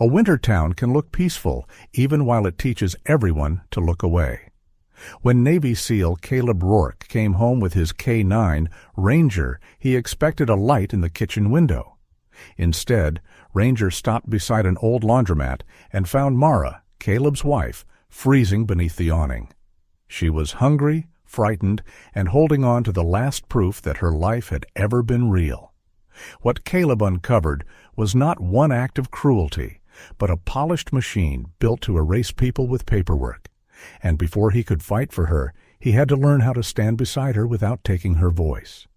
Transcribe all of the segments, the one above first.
A winter town can look peaceful even while it teaches everyone to look away. When Navy SEAL Caleb Rourke came home with his K-9 Ranger, he expected a light in the kitchen window. Instead, Ranger stopped beside an old laundromat and found Mara, Caleb's wife, freezing beneath the awning. She was hungry, frightened, and holding on to the last proof that her life had ever been real. What Caleb uncovered was not one act of cruelty, but a polished machine built to erase people with paperwork. And before he could fight for her, he had to learn how to stand beside her without taking her voice.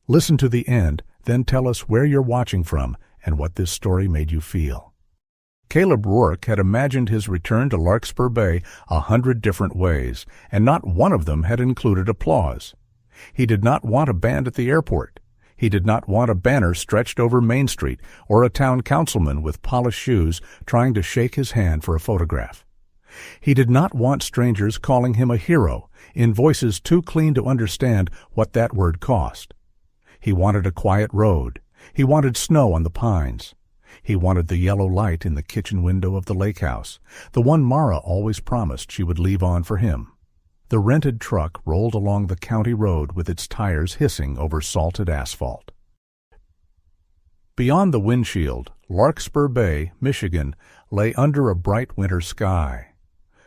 Listen to the end, then tell us where you're watching from and what this story made you feel. Caleb Rourke had imagined his return to Larkspur Bay 100 different ways, and not one of them had included applause. He did not want a band at the airport. He did not want a banner stretched over Main Street or a town councilman with polished shoes trying to shake his hand for a photograph. He did not want strangers calling him a hero in voices too clean to understand what that word cost. He wanted a quiet road. He wanted snow on the pines. He wanted the yellow light in the kitchen window of the lake house, the one Mara always promised she would leave on for him. The rented truck rolled along the county road with its tires hissing over salted asphalt. Beyond the windshield, Larkspur Bay, Michigan, lay under a bright winter sky.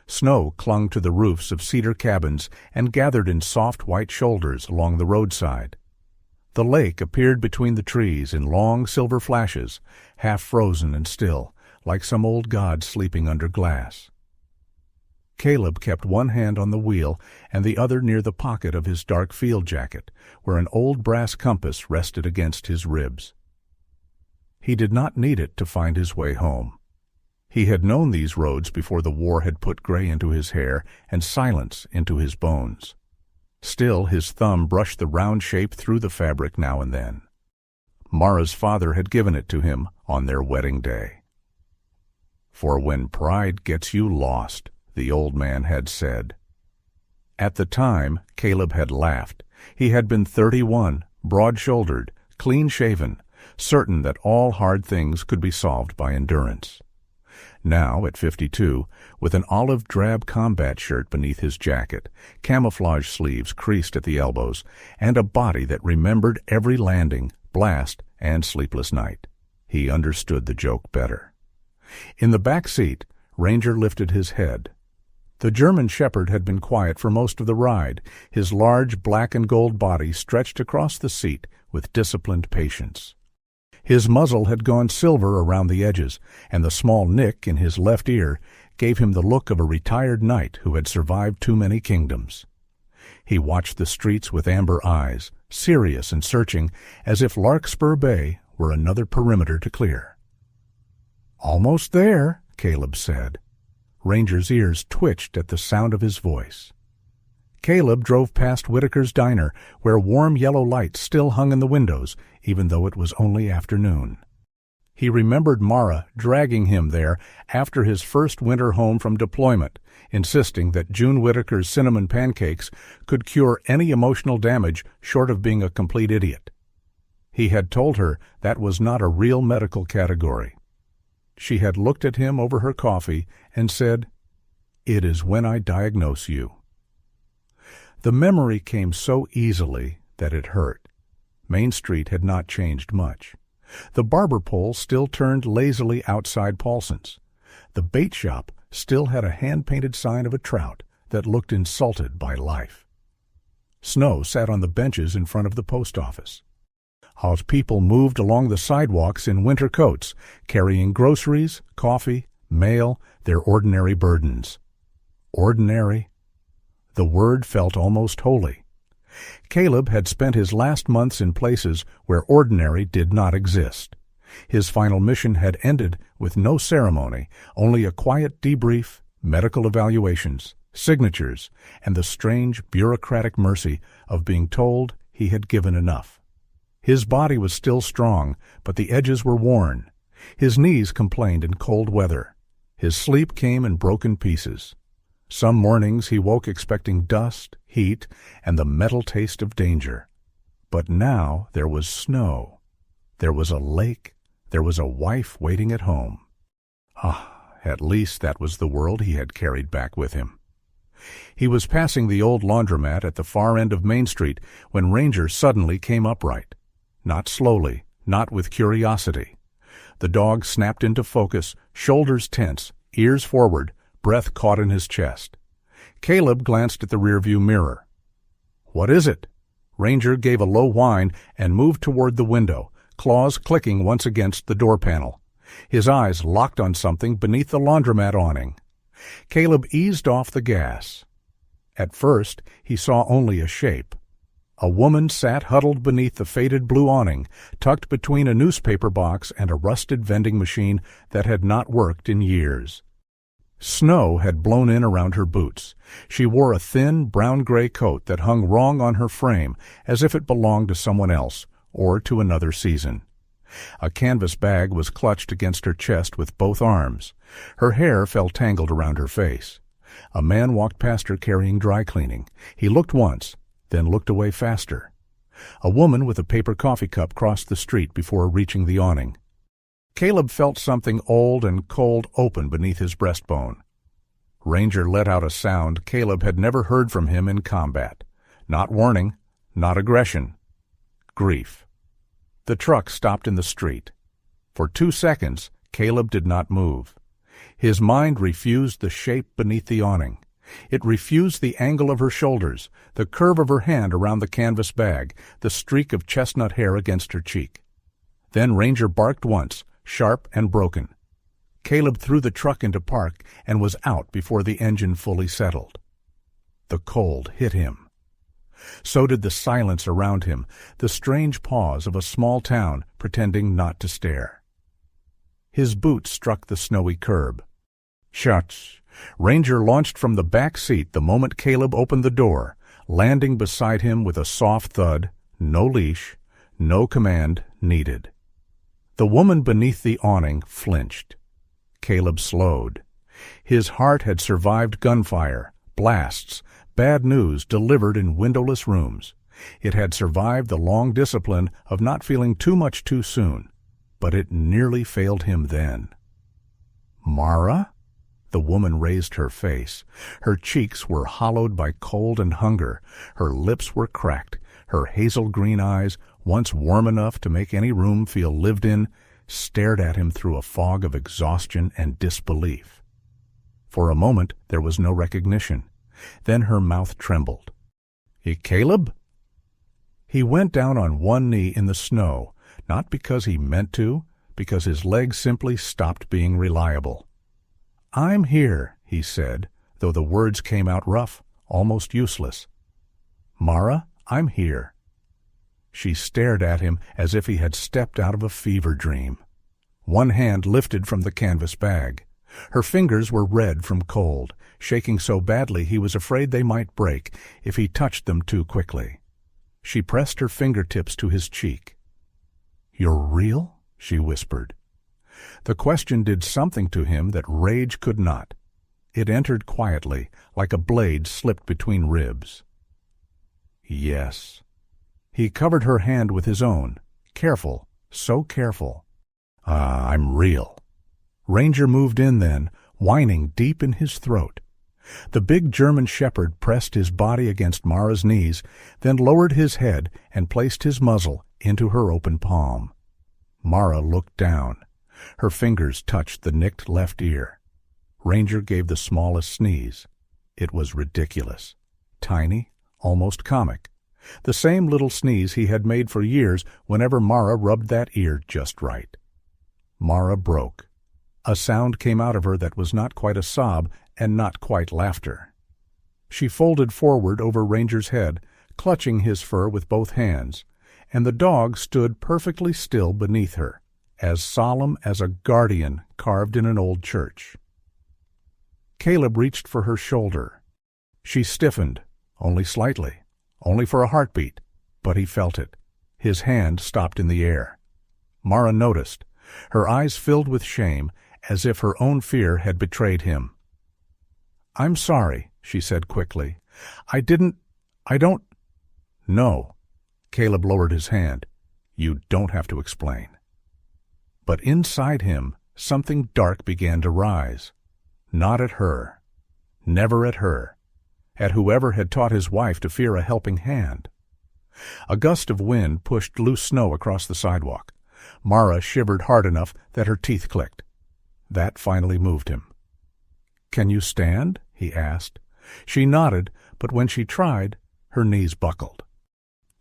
Snow clung to the roofs of cedar cabins and gathered in soft white shoulders along the roadside. The lake appeared between the trees in long silver flashes, half frozen and still, like some old god sleeping under glass. Caleb kept one hand on the wheel and the other near the pocket of his dark field jacket, where an old brass compass rested against his ribs. He did not need it to find his way home. He had known these roads before the war had put gray into his hair and silence into his bones. Still, his thumb brushed the round shape through the fabric now and then. Mara's father had given it to him on their wedding day. "For when pride gets you lost," the old man had said. At the time, Caleb had laughed. He had been 31, broad-shouldered, clean-shaven, certain that all hard things could be solved by endurance. Now, at 52, with an olive-drab combat shirt beneath his jacket, camouflage sleeves creased at the elbows, and a body that remembered every landing, blast, and sleepless night, he understood the joke better. In the back seat, Ranger lifted his head. The German shepherd had been quiet for most of the ride, his large black and gold body stretched across the seat with disciplined patience. His muzzle had gone silver around the edges, and the small nick in his left ear gave him the look of a retired knight who had survived too many kingdoms. He watched the streets with amber eyes, serious and searching, as if Larkspur Bay were another perimeter to clear. "Almost there," Caleb said. Ranger's ears twitched at the sound of his voice. Caleb drove past Whitaker's Diner, where warm yellow lights still hung in the windows, even though it was only afternoon. He remembered Mara dragging him there after his first winter home from deployment, insisting that June Whitaker's cinnamon pancakes could cure any emotional damage short of being a complete idiot. He had told her that was not a real medical category. She had looked at him over her coffee and said, "It is when I diagnose you." The memory came so easily that it hurt. Main Street had not changed much. The barber pole still turned lazily outside Paulson's. The bait shop still had a hand-painted sign of a trout that looked insulted by life. Snow sat on the benches in front of the post office. As people moved along the sidewalks in winter coats, carrying groceries, coffee, mail, their ordinary burdens. Ordinary. The word felt almost holy. Caleb had spent his last months in places where ordinary did not exist. His final mission had ended with no ceremony, only a quiet debrief, medical evaluations, signatures, and the strange bureaucratic mercy of being told he had given enough. His body was still strong, but the edges were worn. His knees complained in cold weather. His sleep came in broken pieces. Some mornings he woke expecting dust, heat, and the metal taste of danger. But now there was snow. There was a lake. There was a wife waiting at home. At least that was the world he had carried back with him. He was passing the old laundromat at the far end of Main Street when Ranger suddenly came upright. Not slowly, not with curiosity. The dog snapped into focus, shoulders tense, ears forward, breath caught in his chest. Caleb glanced at the rearview mirror. "What is it?" Ranger gave a low whine and moved toward the window, claws clicking once against the door panel. His eyes locked on something beneath the laundromat awning. Caleb eased off the gas. At first, he saw only a shape. A woman sat huddled beneath the faded blue awning, tucked between a newspaper box and a rusted vending machine that had not worked in years. Snow had blown in around her boots. She wore a thin, brown-gray coat that hung wrong on her frame, as if it belonged to someone else, or to another season. A canvas bag was clutched against her chest with both arms. Her hair fell tangled around her face. A man walked past her carrying dry cleaning. He looked once, then looked away faster. A woman with a paper coffee cup crossed the street before reaching the awning. Caleb felt something old and cold open beneath his breastbone. Ranger let out a sound Caleb had never heard from him in combat. Not warning, not aggression. Grief. The truck stopped in the street. For 2 seconds, Caleb did not move. His mind refused the shape beneath the awning. It refused the angle of her shoulders, the curve of her hand around the canvas bag, the streak of chestnut hair against her cheek. Then Ranger barked once, sharp and broken. Caleb threw the truck into park and was out before the engine fully settled. The cold hit him. So did the silence around him, the strange pause of a small town pretending not to stare. His boots struck the snowy curb. Shuts! Ranger launched from the back seat the moment Caleb opened the door, landing beside him with a soft thud, no leash, no command needed. The woman beneath the awning flinched. Caleb slowed. His heart had survived gunfire, blasts, bad news delivered in windowless rooms. It had survived the long discipline of not feeling too much too soon, but it nearly failed him then. "Mara?" The woman raised her face. Her cheeks were hollowed by cold and hunger. Her lips were cracked. Her hazel-green eyes, once warm enough to make any room feel lived in, stared at him through a fog of exhaustion and disbelief. For a moment there was no recognition. Then her mouth trembled. "Caleb?" He went down on one knee in the snow, not because he meant to, because his legs simply stopped being reliable. "I'm here," he said, though the words came out rough, almost useless. "Mara, I'm here." She stared at him as if he had stepped out of a fever dream. One hand lifted from the canvas bag. Her fingers were red from cold, shaking so badly he was afraid they might break if he touched them too quickly. She pressed her fingertips to his cheek. "You're real?" she whispered. The question did something to him that rage could not. It entered quietly, like a blade slipped between ribs. "Yes." He covered her hand with his own, careful, so careful. I'm real." Ranger moved in then, whining deep in his throat. The big German shepherd pressed his body against Mara's knees, then lowered his head and placed his muzzle into her open palm. Mara looked down. Her fingers touched the nicked left ear. Ranger gave the smallest sneeze. It was ridiculous. Tiny, almost comic. The same little sneeze he had made for years whenever Mara rubbed that ear just right. Mara broke. A sound came out of her that was not quite a sob and not quite laughter. She folded forward over Ranger's head, clutching his fur with both hands, and the dog stood perfectly still beneath her, as solemn as a guardian carved in an old church. Caleb reached for her shoulder. She stiffened, only slightly, only for a heartbeat, but he felt it. His hand stopped in the air. Mara noticed. Her eyes filled with shame, as if her own fear had betrayed him. "I'm sorry," she said quickly. I don't—" "No." Caleb lowered his hand. "You don't have to explain." But inside him, something dark began to rise. Not at her. Never at her. At whoever had taught his wife to fear a helping hand. A gust of wind pushed loose snow across the sidewalk. Mara shivered hard enough that her teeth clicked. That finally moved him. "Can you stand?" he asked. She nodded, but when she tried, her knees buckled.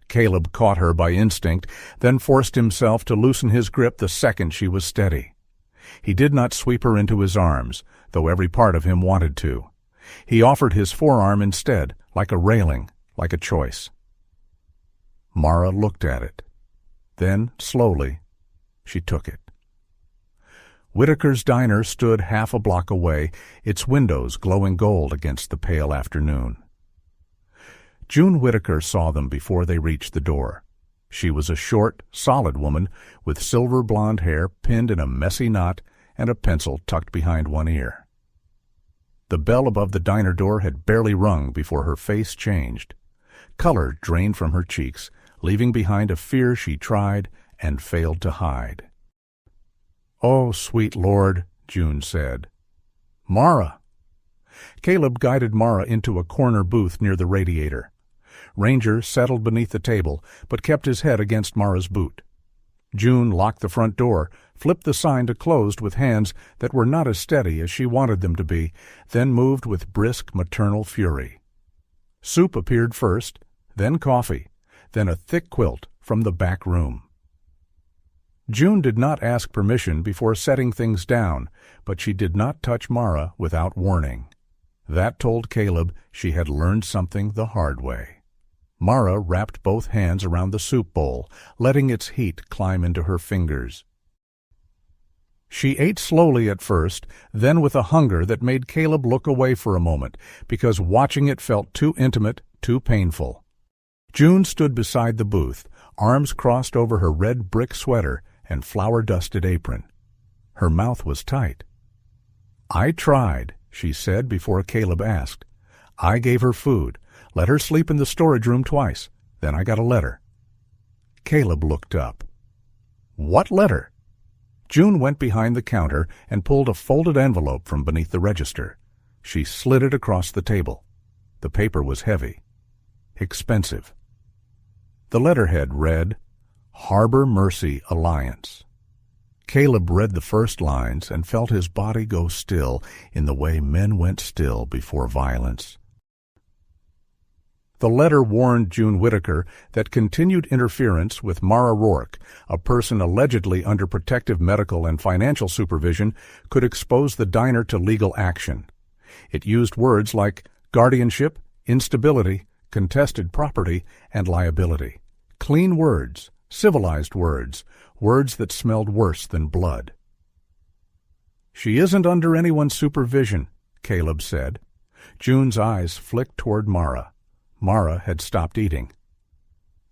Caleb caught her by instinct, then forced himself to loosen his grip the second she was steady. He did not sweep her into his arms, though every part of him wanted to. He offered his forearm instead, like a railing, like a choice. Mara looked at it. Then, slowly, she took it. Whitaker's diner stood half a block away, its windows glowing gold against the pale afternoon. June Whitaker saw them before they reached the door. She was a short, solid woman with silver blonde hair pinned in a messy knot and a pencil tucked behind one ear. The bell above the diner door had barely rung before her face changed. Color drained from her cheeks, leaving behind a fear she tried and failed to hide. "Oh, sweet Lord," June said. "Mara." Caleb guided Mara into a corner booth near the radiator. Ranger settled beneath the table, but kept his head against Mara's boot. June locked the front door, flipped the sign to closed with hands that were not as steady as she wanted them to be, then moved with brisk maternal fury. Soup appeared first, then coffee, then a thick quilt from the back room. June did not ask permission before setting things down, but she did not touch Mara without warning. That told Caleb she had learned something the hard way. Mara wrapped both hands around the soup bowl, letting its heat climb into her fingers. She ate slowly at first, then with a hunger that made Caleb look away for a moment, because watching it felt too intimate, too painful. June stood beside the booth, arms crossed over her red brick sweater and flour-dusted apron. Her mouth was tight. "I tried," she said before Caleb asked. "I gave her food, let her sleep in the storage room twice. Then I got a letter." Caleb looked up. "What letter?" June went behind the counter and pulled a folded envelope from beneath the register. She slid it across the table. The paper was heavy. Expensive. The letterhead read, "Harbor Mercy Alliance." Caleb read the first lines and felt his body go still in the way men went still before violence. The letter warned June Whitaker that continued interference with Mara Rourke, a person allegedly under protective medical and financial supervision, could expose the diner to legal action. It used words like guardianship, instability, contested property, and liability. Clean words, civilized words, words that smelled worse than blood. "She isn't under anyone's supervision," Caleb said. June's eyes flicked toward Mara. Mara had stopped eating.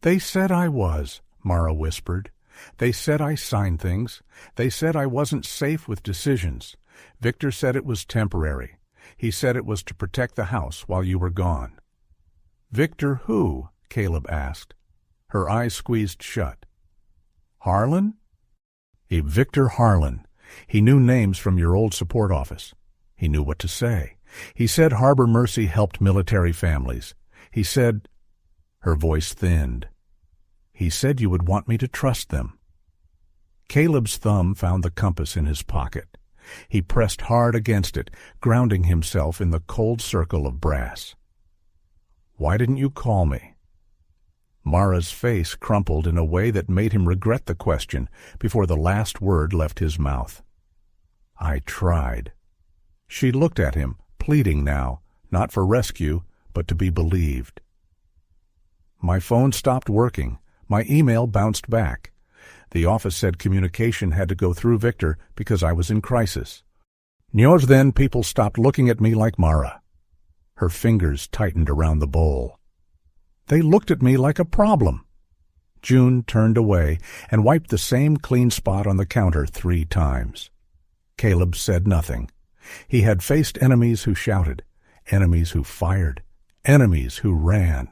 "They said I was," Mara whispered. "They said I signed things. They said I wasn't safe with decisions. Victor said it was temporary. He said it was to protect the house while you were gone." "Victor who?" Caleb asked. Her eyes squeezed shut. "Harlan?" "Victor Harlan. He knew names from your old support office. He knew what to say. He said Harbor Mercy helped military families. He said—" Her voice thinned. "He said you would want me to trust them." Caleb's thumb found the compass in his pocket. He pressed hard against it, grounding himself in the cold circle of brass. "Why didn't you call me?" Mara's face crumpled in a way that made him regret the question before the last word left his mouth. "I tried." She looked at him, pleading now, not for rescue, but to be believed. "My phone stopped working. My email bounced back. The office said communication had to go through Victor because I was in crisis. News then people stopped looking at me like Mara." Her fingers tightened around the bowl. "They looked at me like a problem." June turned away and wiped the same clean spot on the counter 3 times. Caleb said nothing. He had faced enemies who shouted, enemies who fired, enemies who ran.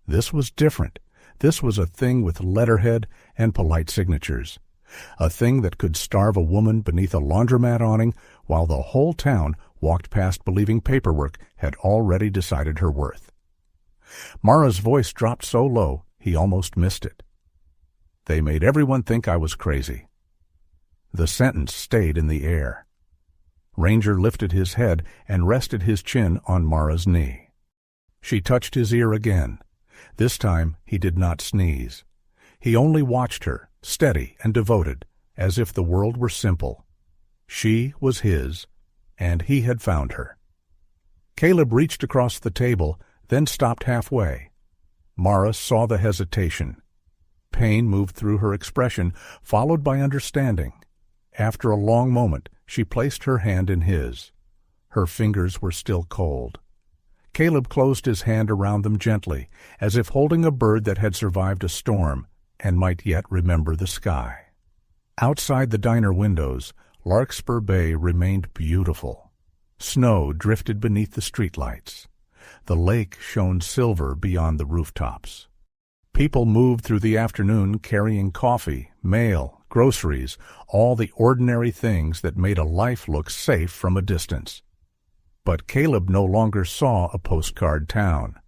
This was different. This was a thing with letterhead and polite signatures. A thing that could starve a woman beneath a laundromat awning while the whole town walked past believing paperwork had already decided her worth. Mara's voice dropped so low he almost missed it. They made everyone think I was crazy. The sentence stayed in the air. Ranger lifted his head and rested his chin on Mara's knee. She touched his ear again. This time he did not sneeze. He only watched her, steady and devoted, as if the world were simple. She was his, and he had found her. Caleb reached across the table, then stopped halfway. Mara saw the hesitation. Pain moved through her expression, followed by understanding. After a long moment, she placed her hand in his. Her fingers were still cold. Caleb closed his hand around them gently, as if holding a bird that had survived a storm and might yet remember the sky. Outside the diner windows, Larkspur Bay remained beautiful. Snow drifted beneath the streetlights. The lake shone silver beyond the rooftops. People moved through the afternoon carrying coffee, mail, groceries, all the ordinary things that made a life look safe from a distance. But Caleb no longer saw a postcard town.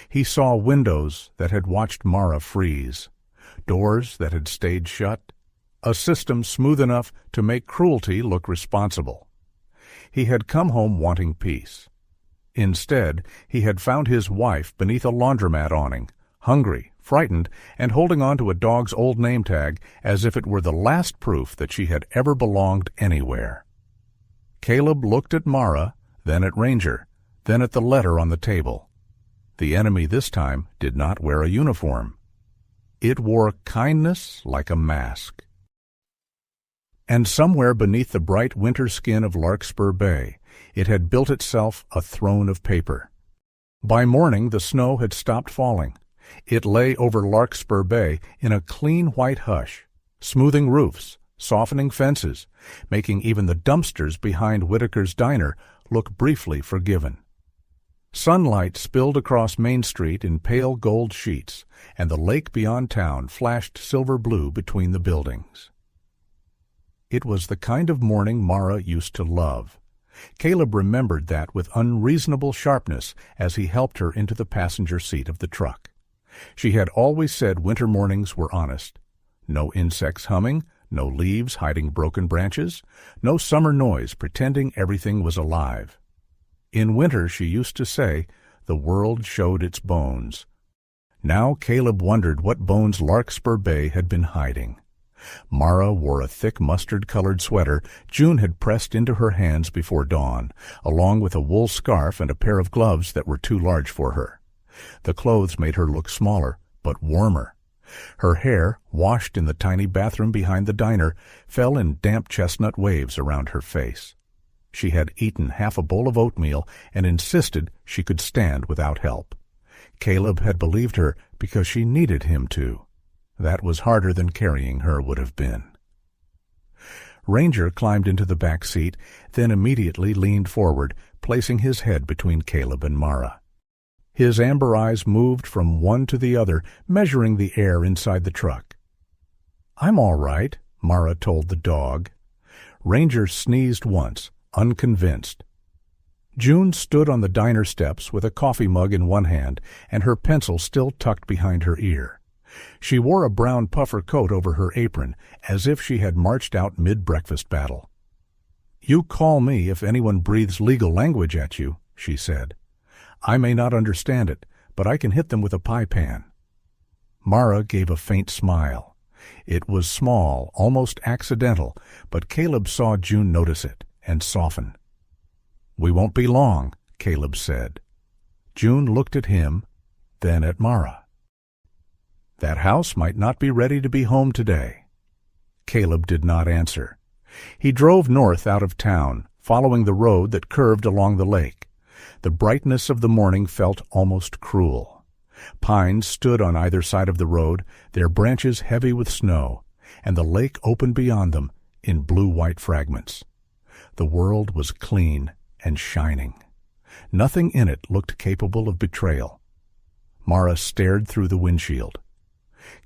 He saw windows that had watched Mara freeze, doors that had stayed shut, a system smooth enough to make cruelty look responsible. He had come home wanting peace. Instead, he had found his wife beneath a laundromat awning, hungry, frightened, and holding on to a dog's old name tag as if it were the last proof that she had ever belonged anywhere. Caleb looked at Mara, then at Ranger, then at the letter on the table. The enemy this time did not wear a uniform. It wore kindness like a mask. And somewhere beneath the bright winter skin of Larkspur Bay, it had built itself a throne of paper. By morning the snow had stopped falling. It lay over Larkspur Bay in a clean white hush, smoothing roofs, softening fences, making even the dumpsters behind Whitaker's diner look briefly forgiven. Sunlight spilled across Main Street in pale gold sheets, and the lake beyond town flashed silver blue between the buildings. It was the kind of morning Mara used to love. Caleb remembered that with unreasonable sharpness as he helped her into the passenger seat of the truck. She had always said winter mornings were honest. No insects humming, no leaves hiding broken branches, no summer noise pretending everything was alive. In winter, she used to say, the world showed its bones. Now Caleb wondered what bones Larkspur Bay had been hiding. Mara wore a thick mustard-colored sweater June had pressed into her hands before dawn, along with a wool scarf and a pair of gloves that were too large for her. The clothes made her look smaller, but warmer. Her hair, washed in the tiny bathroom behind the diner, fell in damp chestnut waves around her face. She had eaten half a bowl of oatmeal and insisted she could stand without help. Caleb had believed her because she needed him to. That was harder than carrying her would have been. Ranger climbed into the back seat, then immediately leaned forward, placing his head between Caleb and Mara. His amber eyes moved from one to the other, measuring the air inside the truck. "I'm all right," Mara told the dog. Ranger sneezed once, unconvinced. June stood on the diner steps with a coffee mug in one hand and her pencil still tucked behind her ear. She wore a brown puffer coat over her apron, as if she had marched out mid-breakfast battle. "You call me if anyone breathes legal language at you," she said. "I may not understand it, but I can hit them with a pie pan." Mara gave a faint smile. It was small, almost accidental, but Caleb saw June notice it and soften. "We won't be long," Caleb said. June looked at him, then at Mara. "That house might not be ready to be home today." Caleb did not answer. He drove north out of town, following the road that curved along the lake. The brightness of the morning felt almost cruel. Pines stood on either side of the road, their branches heavy with snow, and the lake opened beyond them in blue-white fragments. The world was clean and shining. Nothing in it looked capable of betrayal. Mara stared through the windshield.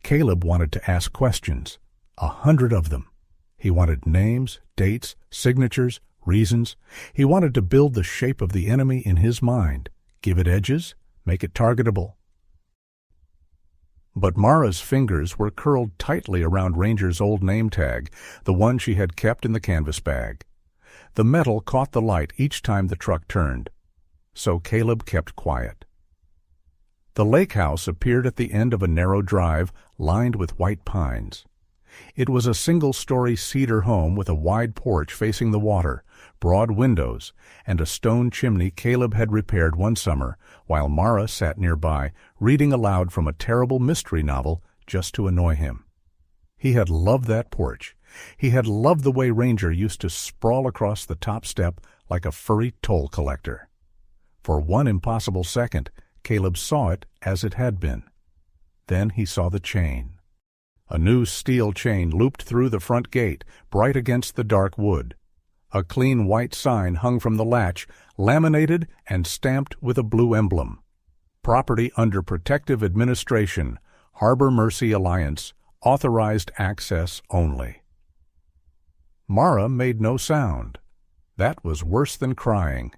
Caleb wanted to ask questions, 100 of them. He wanted names, dates, signatures, reasons. He wanted to build the shape of the enemy in his mind, give it edges, make it targetable. But Mara's fingers were curled tightly around Ranger's old name tag, the one she had kept in the canvas bag. The metal caught the light each time the truck turned, so Caleb kept quiet. The lake house appeared at the end of a narrow drive lined with white pines. It was a single-story cedar home with a wide porch facing the water, broad windows, and a stone chimney Caleb had repaired one summer while Mara sat nearby reading aloud from a terrible mystery novel just to annoy him. He had loved that porch. He had loved the way Ranger used to sprawl across the top step like a furry toll collector. For one impossible second, Caleb saw it as it had been. Then he saw the chain. A new steel chain looped through the front gate, bright against the dark wood. A clean white sign hung from the latch, laminated and stamped with a blue emblem. Property under protective administration, Harbor Mercy Alliance, authorized access only. Mara made no sound. That was worse than crying.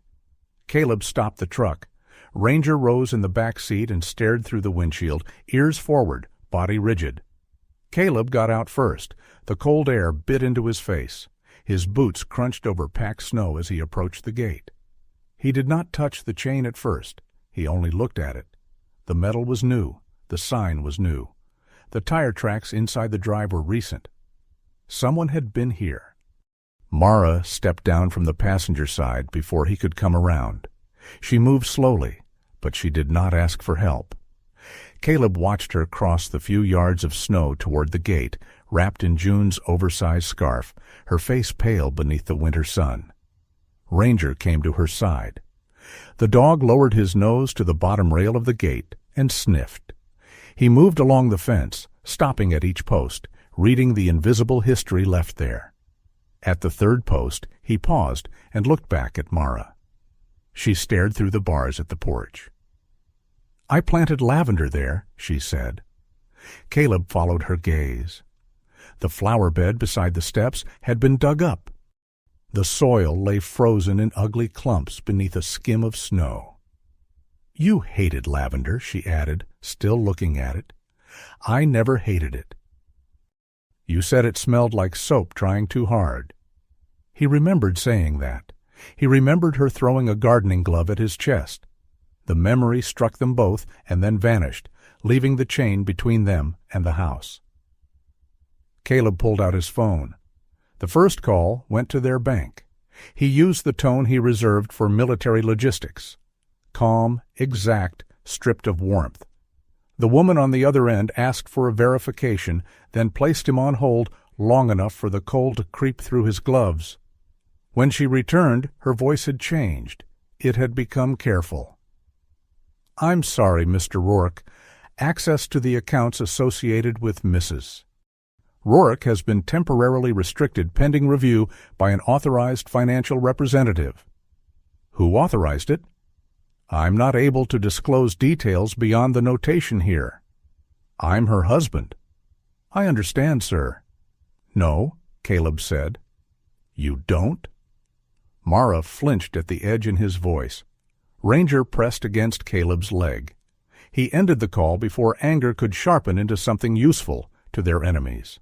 Caleb stopped the truck. Ranger rose in the back seat and stared through the windshield, ears forward, body rigid. Caleb got out first. The cold air bit into his face. His boots crunched over packed snow as he approached the gate. He did not touch the chain at first. He only looked at it. The metal was new. The sign was new. The tire tracks inside the drive were recent. Someone had been here. Mara stepped down from the passenger side before he could come around. She moved slowly, but she did not ask for help. Caleb watched her cross the few yards of snow toward the gate, wrapped in June's oversized scarf, her face pale beneath the winter sun. Ranger came to her side. The dog lowered his nose to the bottom rail of the gate and sniffed. He moved along the fence, stopping at each post, reading the invisible history left there. At the third post, he paused and looked back at Mara. She stared through the bars at the porch. "I planted lavender there," she said. Caleb followed her gaze. The flower bed beside the steps had been dug up. The soil lay frozen in ugly clumps beneath a skim of snow. "You hated lavender," she added, still looking at it. "I never hated it." "You said it smelled like soap trying too hard." He remembered saying that. He remembered her throwing a gardening glove at his chest. The memory struck them both and then vanished, leaving the chain between them and the house. Caleb pulled out his phone. The first call went to their bank. He used the tone he reserved for military logistics. Calm, exact, stripped of warmth. The woman on the other end asked for a verification, then placed him on hold long enough for the cold to creep through his gloves. When she returned, her voice had changed. It had become careful. "I'm sorry, Mr. Rourke. Access to the accounts associated with Mrs. Rourke has been temporarily restricted pending review by an authorized financial representative." "Who authorized it?" "I'm not able to disclose details beyond the notation here." "I'm her husband." "I understand, sir." "No," Caleb said. "You don't?" Mara flinched at the edge in his voice. Ranger pressed against Caleb's leg. He ended the call before anger could sharpen into something useful to their enemies.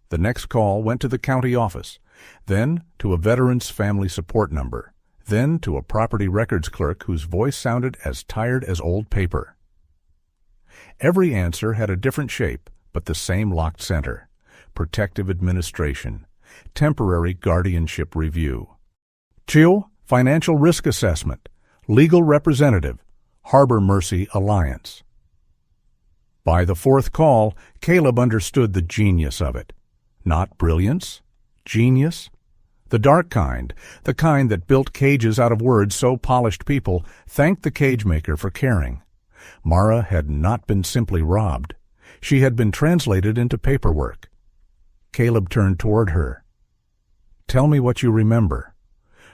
The next call went to the county office, then to a veteran's family support number, then to a property records clerk whose voice sounded as tired as old paper. Every answer had a different shape, but the same locked center: protective administration, temporary guardianship review. CHIO, financial risk assessment, legal representative, Harbor Mercy Alliance. By the fourth call, Caleb understood the genius of it. Not brilliance, genius. The dark kind, the kind that built cages out of words so polished people thanked the cage maker for caring. Mara had not been simply robbed. She had been translated into paperwork. Caleb turned toward her. "Tell me what you remember."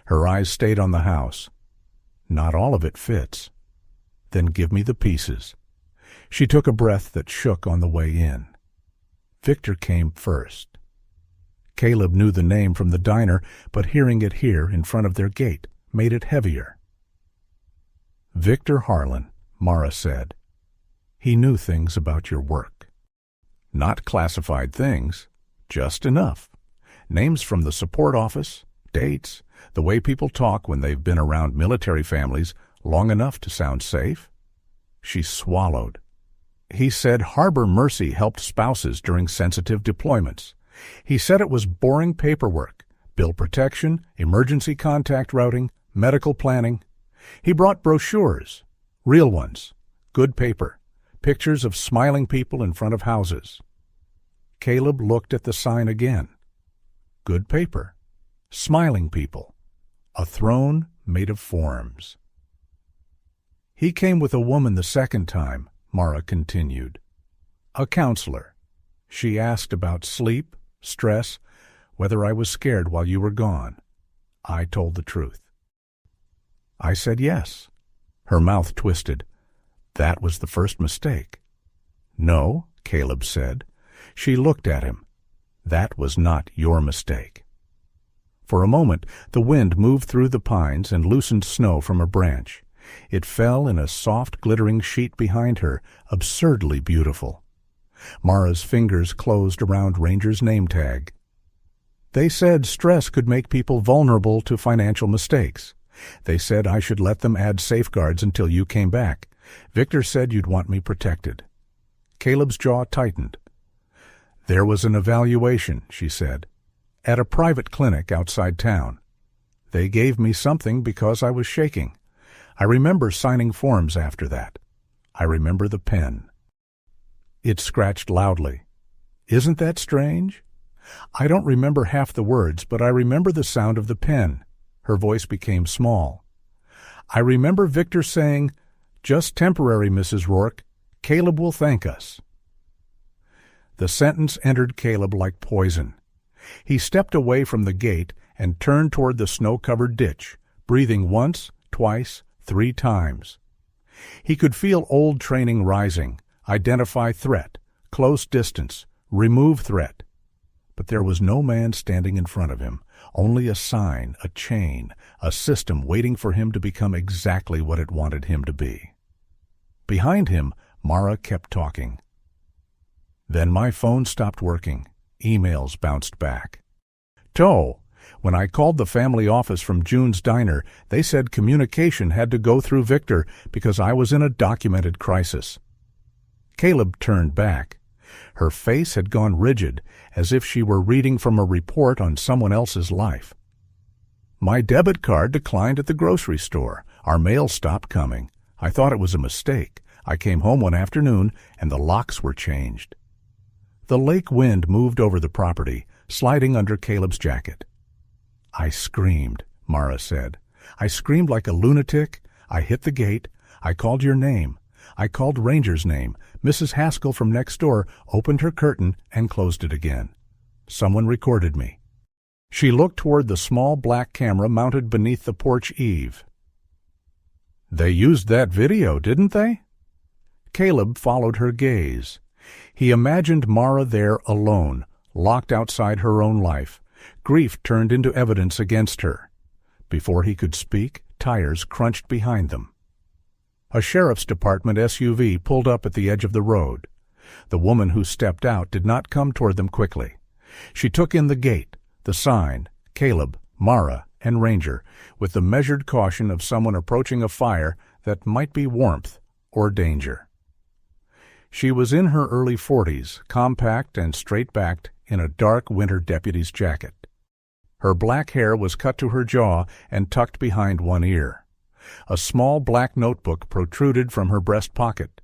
Her eyes stayed on the house. "Not all of it fits." "Then give me the pieces." She took a breath that shook on the way in. Victor came first. Caleb knew the name from the diner, but hearing it here in front of their gate made it heavier. Victor Harlan, Mara said. He knew things about your work. Not classified things, just enough. Names from the support office, dates, the way people talk when they've been around military families long enough to sound safe. She swallowed. He said Harbor Mercy helped spouses during sensitive deployments. He said it was boring paperwork, bill protection, emergency contact routing, medical planning. He brought brochures, real ones, good paper, pictures of smiling people in front of houses. Caleb looked at the sign again. Good paper, smiling people, a throne made of forms. He came with a woman the second time, Mara continued. A counselor. She asked about sleep, stress, whether I was scared while you were gone. I told the truth. I said yes. Her mouth twisted. That was the first mistake. No, Caleb said. She looked at him. That was not your mistake. For a moment, the wind moved through the pines and loosened snow from a branch. It fell in a soft, glittering sheet behind her, absurdly beautiful. Mara's fingers closed around Ranger's name tag. They said stress could make people vulnerable to financial mistakes. They said I should let them add safeguards until you came back. Victor said you'd want me protected. Caleb's jaw tightened. There was an evaluation, she said, at a private clinic outside town. They gave me something because I was shaking. I remember signing forms after that. I remember the pen. It scratched loudly. Isn't that strange? I don't remember half the words, but I remember the sound of the pen. Her voice became small. I remember Victor saying, "Just temporary, Mrs. Rourke. Caleb will thank us." The sentence entered Caleb like poison. He stepped away from the gate and turned toward the snow-covered ditch, breathing once, twice, 3 times. He could feel old training rising, identify threat, close distance, remove threat. But there was no man standing in front of him, only a sign, a chain, a system waiting for him to become exactly what it wanted him to be. Behind him, Mara kept talking. Then my phone stopped working. Emails bounced back. When I called the family office from June's diner, they said communication had to go through Victor because I was in a documented crisis. Caleb turned back. Her face had gone rigid, as if she were reading from a report on someone else's life. My debit card declined at the grocery store. Our mail stopped coming. I thought it was a mistake. I came home one afternoon, and the locks were changed. The lake wind moved over the property, sliding under Caleb's jacket. I screamed, Mara said. I screamed like a lunatic. I hit the gate. I called your name. I called Ranger's name. Mrs. Haskell from next door opened her curtain and closed it again. Someone recorded me. She looked toward the small black camera mounted beneath the porch eave. They used that video, didn't they? Caleb followed her gaze. He imagined Mara there alone, locked outside her own life. Grief turned into evidence against her. Before he could speak, tires crunched behind them. A sheriff's department SUV pulled up at the edge of the road. The woman who stepped out did not come toward them quickly. She took in the gate, the sign, Caleb, Mara, and Ranger, with the measured caution of someone approaching a fire that might be warmth or danger. She was in her early 40s, compact and straight-backed, in a dark winter deputy's jacket. Her black hair was cut to her jaw and tucked behind one ear. A small black notebook protruded from her breast pocket.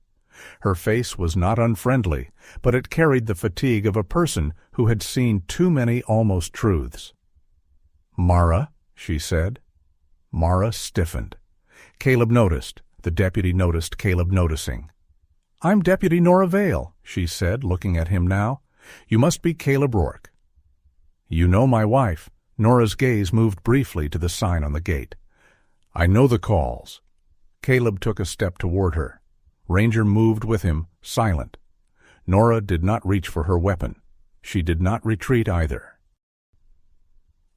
Her face was not unfriendly, but it carried the fatigue of a person who had seen too many almost truths. "Mara," she said. Mara stiffened. Caleb noticed. The deputy noticed Caleb noticing. "I'm Deputy Nora Vale," she said, looking at him now. "You must be Caleb Rourke." "You know my wife." Nora's gaze moved briefly to the sign on the gate. "I know the calls." Caleb took a step toward her. Ranger moved with him, silent. Nora did not reach for her weapon. She did not retreat either.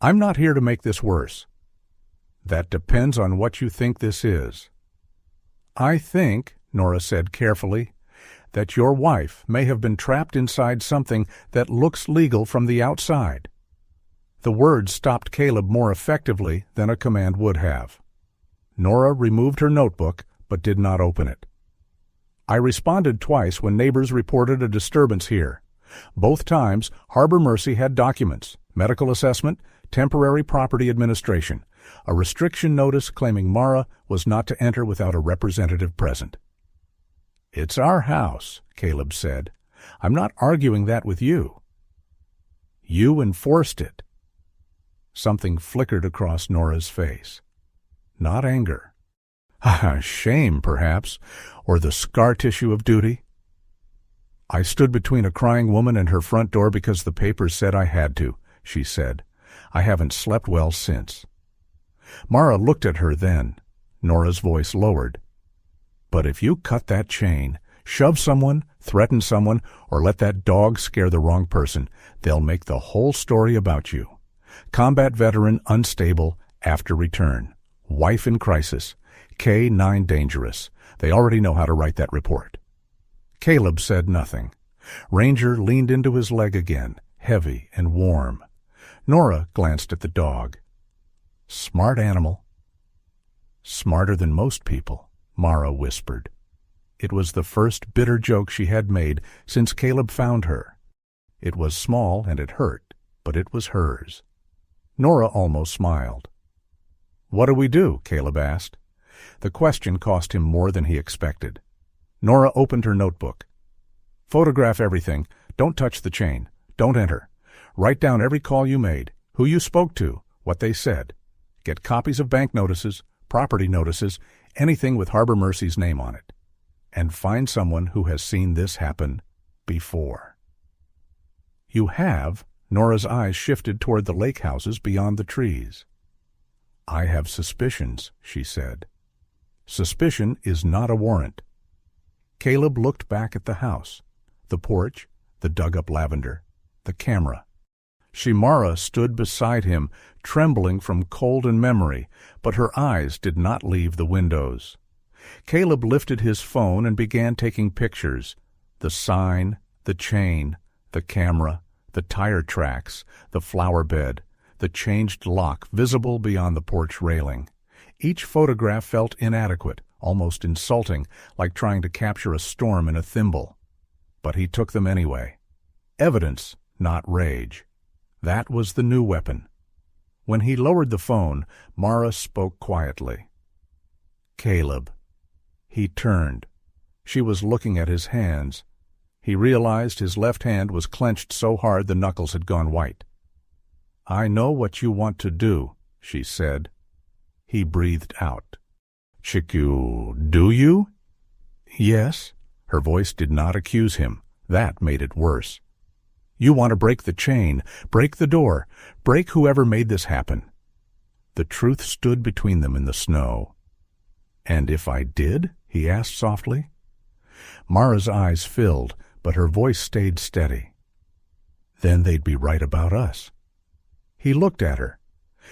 I'm not here to make this worse. That depends on what you think this is. I think, Nora said carefully, that your wife may have been trapped inside something that looks legal from the outside. The words stopped Caleb more effectively than a command would have. Nora removed her notebook, but did not open it. I responded twice when neighbors reported a disturbance here. Both times, Harbor Mercy had documents, medical assessment, temporary property administration, a restriction notice claiming Mara was not to enter without a representative present. It's our house, Caleb said. I'm not arguing that with you. You enforced it. Something flickered across Nora's face. Not anger. Shame, perhaps, or the scar tissue of duty. I stood between a crying woman and her front door because the papers said I had to, she said. I haven't slept well since. Mara looked at her then. Nora's voice lowered. But if you cut that chain, shove someone, threaten someone, or let that dog scare the wrong person, they'll make the whole story about you. Combat veteran unstable after return. Wife in crisis. K9 dangerous. They already know how to write that report. Caleb said nothing. Ranger leaned into his leg again, heavy and warm. Nora glanced at the dog. Smart animal. Smarter than most people, Mara whispered. It was the first bitter joke she had made since Caleb found her. It was small and it hurt, but it was hers. Nora almost smiled. What do we do? Caleb asked. The question cost him more than he expected. Nora opened her notebook. Photograph everything. Don't touch the chain. Don't enter. Write down every call you made, who you spoke to, what they said. Get copies of bank notices, property notices, anything with Harbor Mercy's name on it. And find someone who has seen this happen before. You have? Nora's eyes shifted toward the lake houses beyond the trees. I have suspicions, she said. Suspicion is not a warrant. Caleb looked back at the house, the porch, the dug-up lavender, the camera. Mara stood beside him, trembling from cold and memory, but her eyes did not leave the windows. Caleb lifted his phone and began taking pictures. The sign, the chain, the camera, the tire tracks, the flower bed, the changed lock visible beyond the porch railing. Each photograph felt inadequate, almost insulting, like trying to capture a storm in a thimble. But he took them anyway. Evidence, not rage. That was the new weapon. When he lowered the phone, Mara spoke quietly. Caleb. He turned. She was looking at his hands. He realized his left hand was clenched so hard the knuckles had gone white. I know what you want to do, she said. He breathed out. Chiku, do you? Yes. Her voice did not accuse him. That made it worse. You want to break the chain, break the door, break whoever made this happen. The truth stood between them in the snow. And if I did? He asked softly. Mara's eyes filled, but her voice stayed steady. Then they'd be right about us. He looked at her.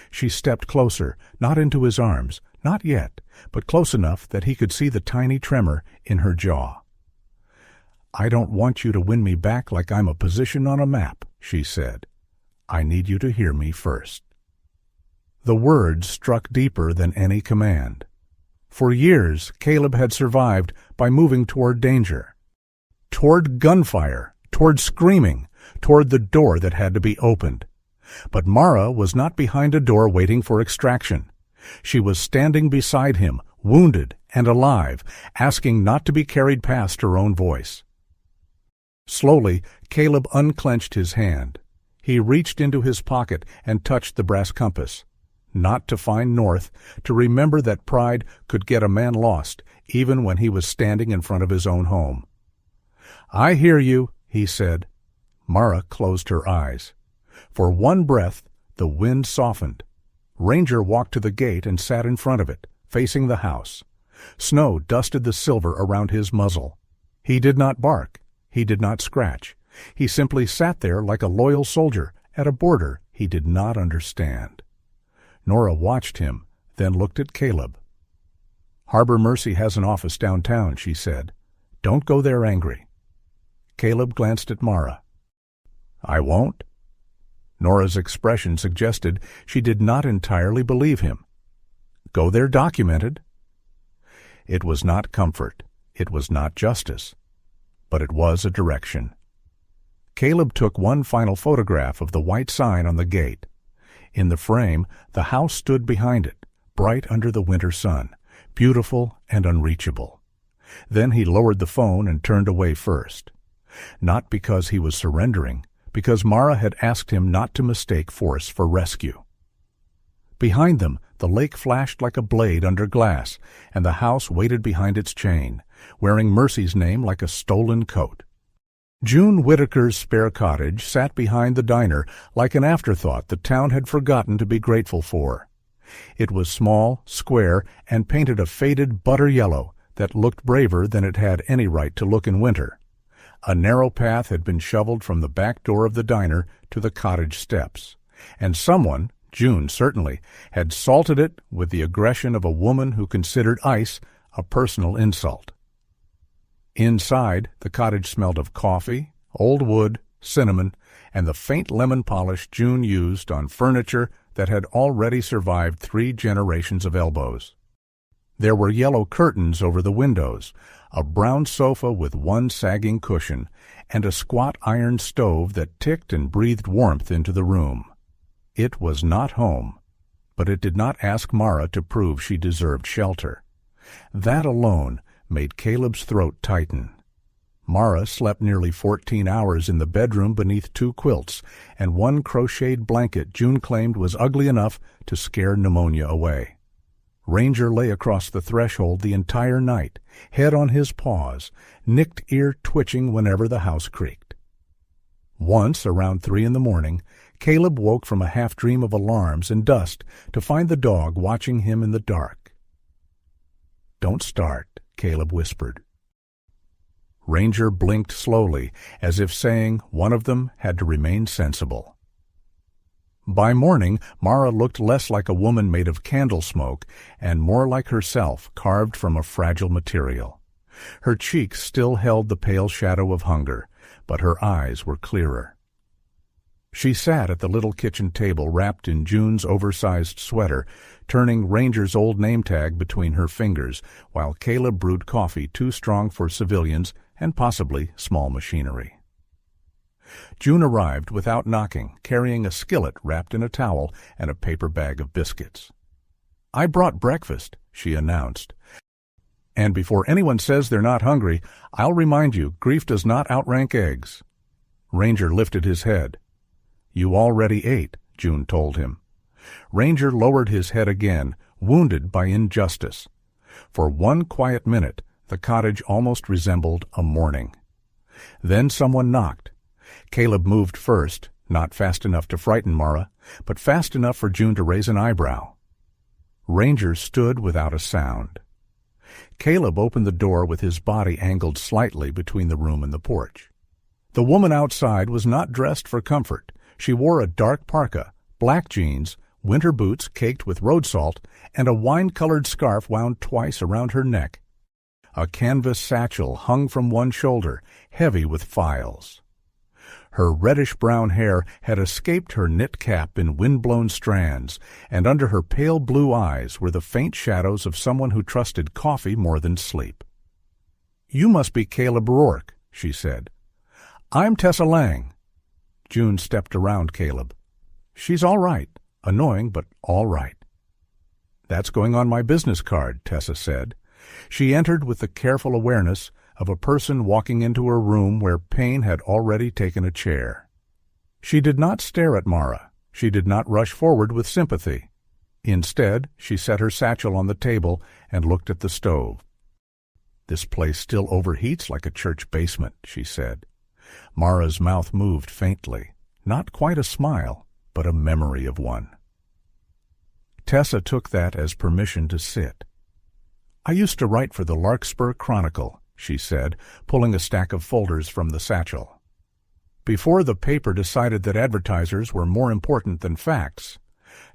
She stepped closer, not into his arms, not yet, but close enough that he could see the tiny tremor in her jaw. I don't want you to win me back like I'm a position on a map, she said. I need you to hear me first. The words struck deeper than any command. For years, Caleb had survived by moving toward danger. Toward gunfire, toward screaming, toward the door that had to be opened. But Mara was not behind a door waiting for extraction. She was standing beside him, wounded and alive, asking not to be carried past her own voice. Slowly, Caleb unclenched his hand. He reached into his pocket and touched the brass compass. Not to find north, to remember that pride could get a man lost, even when he was standing in front of his own home. I hear you, he said. Mara closed her eyes. For one breath, the wind softened. Ranger walked to the gate and sat in front of it, facing the house. Snow dusted the silver around his muzzle. He did not bark. He did not scratch. He simply sat there like a loyal soldier at a border He did not understand. Nora watched him, then looked at Caleb. "Harbor Mercy has an office downtown," she said. "Don't go there angry." Caleb glanced at Mara. "I won't." Nora's expression suggested she did not entirely believe him. "Go there documented." It was not comfort. It was not justice. But it was a direction. Caleb took one final photograph of the white sign on the gate. In the frame, the house stood behind it, bright under the winter sun, beautiful and unreachable. Then he lowered the phone and turned away first. Not because he was surrendering, because Mara had asked him not to mistake force for rescue. Behind them, the lake flashed like a blade under glass, and the house waited behind its chain, wearing Mercy's name like a stolen coat. June Whitaker's spare cottage sat behind the diner like an afterthought the town had forgotten to be grateful for. It was small, square, and painted a faded butter yellow that looked braver than it had any right to look in winter. A narrow path had been shoveled from the back door of the diner to the cottage steps, and someone, June certainly, had salted it with the aggression of a woman who considered ice a personal insult. Inside, the cottage smelled of coffee, old wood, cinnamon, and the faint lemon polish June used on furniture that had already survived 3 generations of elbows. There were yellow curtains over the windows, a brown sofa with one sagging cushion, and a squat iron stove that ticked and breathed warmth into the room. It was not home, but it did not ask Mara to prove she deserved shelter. That alone made Caleb's throat tighten. Mara slept nearly 14 hours in the bedroom beneath 2 quilts and one crocheted blanket June claimed was ugly enough to scare pneumonia away. Ranger lay across the threshold the entire night, head on his paws, nicked ear twitching whenever the house creaked. Once, around 3 a.m, Caleb woke from a half-dream of alarms and dust to find the dog watching him in the dark. "Don't start," Caleb whispered. Ranger blinked slowly, as if saying one of them had to remain sensible. By morning, Mara looked less like a woman made of candle smoke and more like herself, carved from a fragile material. Her cheeks still held the pale shadow of hunger, but her eyes were clearer. She sat at the little kitchen table wrapped in June's oversized sweater, turning Ranger's old name tag between her fingers, while Caleb brewed coffee too strong for civilians and possibly small machinery. June arrived without knocking, carrying a skillet wrapped in a towel and a paper bag of biscuits. "I brought breakfast," she announced. "And before anyone says they're not hungry, I'll remind you, grief does not outrank eggs." Ranger lifted his head. "You already ate," June told him. Ranger lowered his head again, wounded by injustice. For one quiet minute, the cottage almost resembled a mourning. Then someone knocked. Caleb moved first, not fast enough to frighten Mara, but fast enough for June to raise an eyebrow. Ranger stood without a sound. Caleb opened the door with his body angled slightly between the room and the porch. The woman outside was not dressed for comfort. She wore a dark parka, black jeans, winter boots caked with road salt, and a wine-colored scarf wound twice around her neck. A canvas satchel hung from one shoulder, heavy with files. Her reddish-brown hair had escaped her knit cap in wind-blown strands, and under her pale blue eyes were the faint shadows of someone who trusted coffee more than sleep. "You must be Caleb Rourke," she said. "I'm Tessa Lang." June stepped around Caleb. "She's all right. Annoying, but all right." "That's going on my business card," Tessa said. She entered with the careful awareness of a person walking into a room where pain had already taken a chair. She did not stare at Mara. She did not rush forward with sympathy. Instead, she set her satchel on the table and looked at the stove. "This place still overheats like a church basement," she said. Mara's mouth moved faintly, not quite a smile, but a memory of one. Tessa took that as permission to sit. "I used to write for the Larkspur Chronicle," she said, pulling a stack of folders from the satchel. Before the paper decided that advertisers were more important than facts.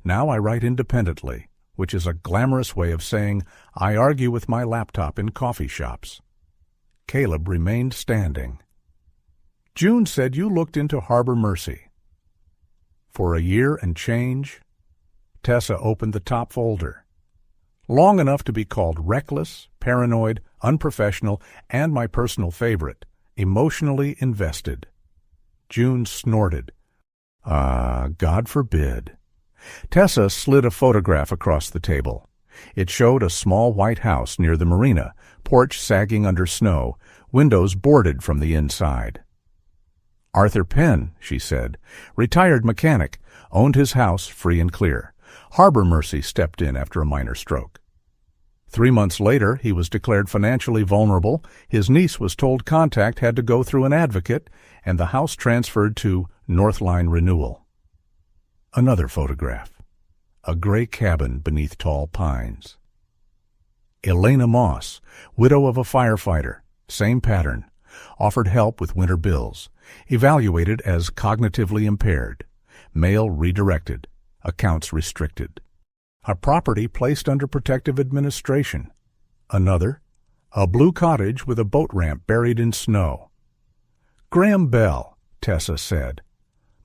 Now I write independently, which is a glamorous way of saying I argue with my laptop in coffee shops. Caleb remained standing. June said you looked into Harbor Mercy. For a year and change? Tessa opened the top folder. Long enough to be called reckless, paranoid, unprofessional, and my personal favorite, emotionally invested. June snorted. God forbid. Tessa slid a photograph across the table. It showed a small white house near the marina, porch sagging under snow, windows boarded from the inside. Arthur Penn, she said, retired mechanic, owned his house free and clear. Harbor Mercy stepped in after a minor stroke. 3 months later, he was declared financially vulnerable, his niece was told contact had to go through an advocate, and the house transferred to Northline Renewal. Another photograph. A gray cabin beneath tall pines. Elena Moss, widow of a firefighter, same pattern, offered help with winter bills, evaluated as cognitively impaired, mail redirected, accounts restricted. A property placed under protective administration. Another, a blue cottage with a boat ramp buried in snow. Graham Bell, Tessa said.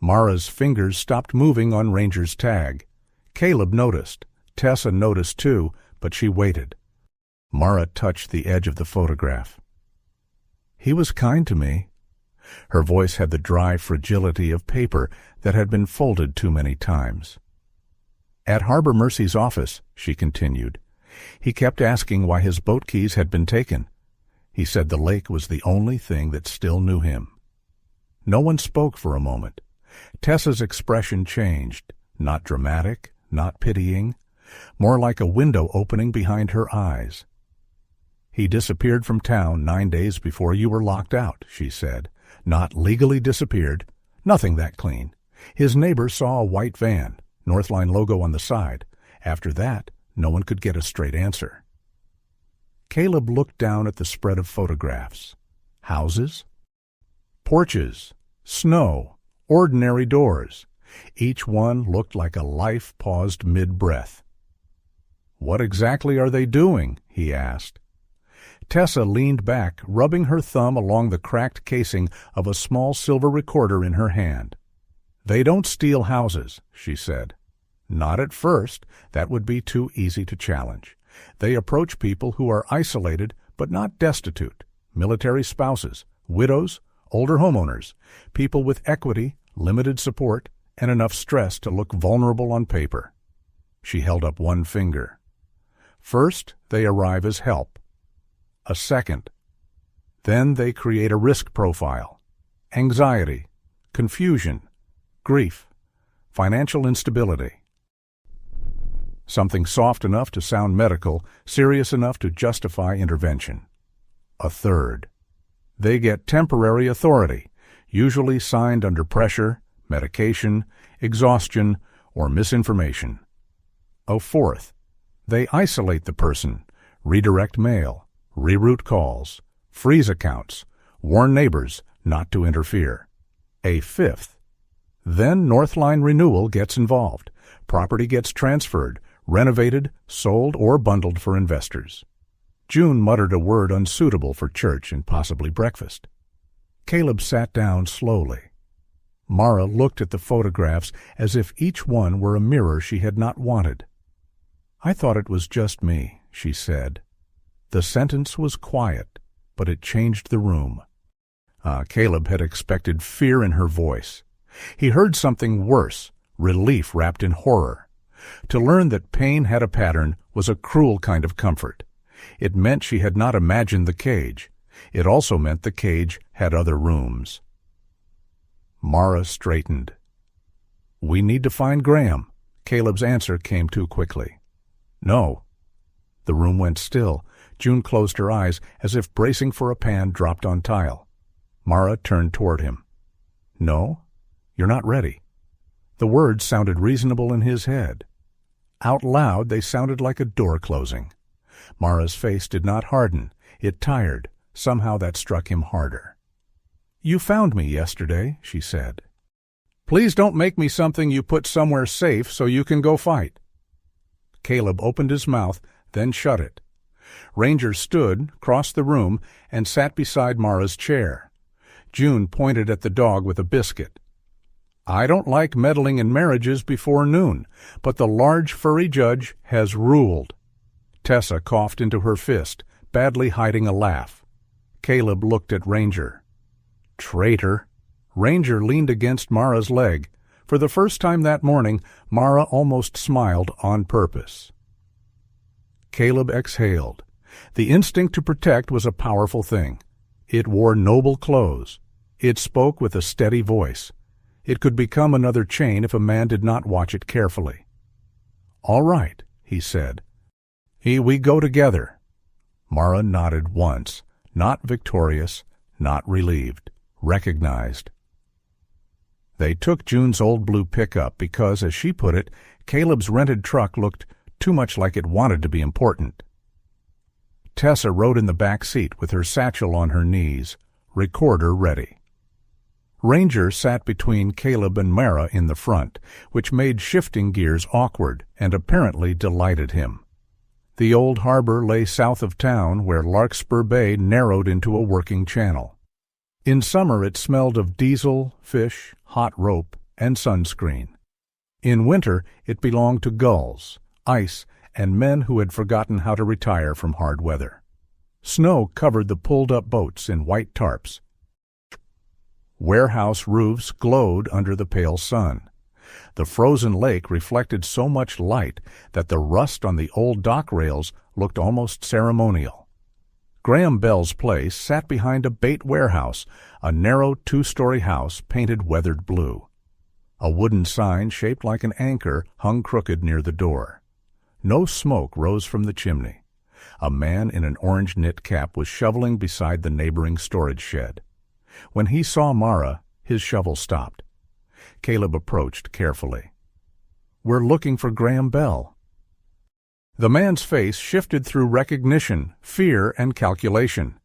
Mara's fingers stopped moving on Ranger's tag. Caleb noticed. Tessa noticed too, but she waited. Mara touched the edge of the photograph. He was kind to me. Her voice had the dry fragility of paper that had been folded too many times. At Harbor Mercy's office, she continued, he kept asking why his boat keys had been taken. He said the lake was the only thing that still knew him. No one spoke for a moment. Tessa's expression changed, not dramatic, not pitying, more like a window opening behind her eyes. He disappeared from town 9 days before you were locked out, she said. Not legally disappeared, nothing that clean. His neighbor saw a white van, Northline logo on the side. After that, no one could get a straight answer. Caleb looked down at the spread of photographs. Houses, porches, snow, ordinary doors. Each one looked like a life paused mid-breath. What exactly are they doing? He asked. Tessa leaned back, rubbing her thumb along the cracked casing of a small silver recorder in her hand. They don't steal houses, she said. Not at first. That would be too easy to challenge. They approach people who are isolated but not destitute, military spouses, widows, older homeowners, people with equity, limited support, and enough stress to look vulnerable on paper. She held up one finger. First, they arrive as help. A second. Then they create a risk profile. Anxiety, confusion, grief, financial instability. Something soft enough to sound medical, serious enough to justify intervention. A third. They get temporary authority, usually signed under pressure, medication, exhaustion, or misinformation. A fourth. They isolate the person, redirect mail, reroute calls, freeze accounts, warn neighbors not to interfere. A fifth. Then Northline Renewal gets involved. Property gets transferred, renovated, sold, or bundled for investors. June muttered a word unsuitable for church and possibly breakfast. Caleb sat down slowly. Mara looked at the photographs as if each one were a mirror she had not wanted. I thought it was just me, she said. The sentence was quiet, but it changed the room. Caleb had expected fear in her voice. He heard something worse, relief wrapped in horror. To learn that pain had a pattern was a cruel kind of comfort. It meant she had not imagined the cage. It also meant the cage had other rooms. Mara straightened. We need to find Graham. Caleb's answer came too quickly. No. The room went still. June closed her eyes as if bracing for a pan dropped on tile. Mara turned toward him. No, you're not ready. The words sounded reasonable in his head. Out loud, they sounded like a door closing. Mara's face did not harden. It tired. Somehow that struck him harder. "You found me yesterday," she said. "Please don't make me something you put somewhere safe so you can go fight." Caleb opened his mouth, then shut it. Ranger stood, crossed the room, and sat beside Mara's chair. June pointed at the dog with a biscuit. "I don't like meddling in marriages before noon, but the large furry judge has ruled." Tessa coughed into her fist, badly hiding a laugh. Caleb looked at Ranger. "Traitor!" Ranger leaned against Mara's leg. For the first time that morning, Mara almost smiled on purpose. Caleb exhaled. The instinct to protect was a powerful thing. It wore noble clothes. It spoke with a steady voice. It could become another chain if a man did not watch it carefully. "All right," he said. We go together." Mara nodded once, not victorious, not relieved, recognized. They took June's old blue pickup because, as she put it, Caleb's rented truck looked too much like it wanted to be important. Tessa rode in the back seat with her satchel on her knees, recorder ready. Ranger sat between Caleb and Mara in the front, which made shifting gears awkward and apparently delighted him. The old harbor lay south of town, where Larkspur Bay narrowed into a working channel. In summer it smelled of diesel, fish, hot rope, and sunscreen. In winter it belonged to gulls, ice, and men who had forgotten how to retire from hard weather. Snow covered the pulled-up boats in white tarps. Warehouse roofs glowed under the pale sun. The frozen lake reflected so much light that the rust on the old dock rails looked almost ceremonial. Graham Bell's place sat behind a bait warehouse, a narrow two-story house painted weathered blue. A wooden sign shaped like an anchor hung crooked near the door. No smoke rose from the chimney. A man in an orange knit cap was shoveling beside the neighboring storage shed. When he saw Mara, his shovel stopped. Caleb approached carefully. "We're looking for Graham Bell." The man's face shifted through recognition, fear, and calculation.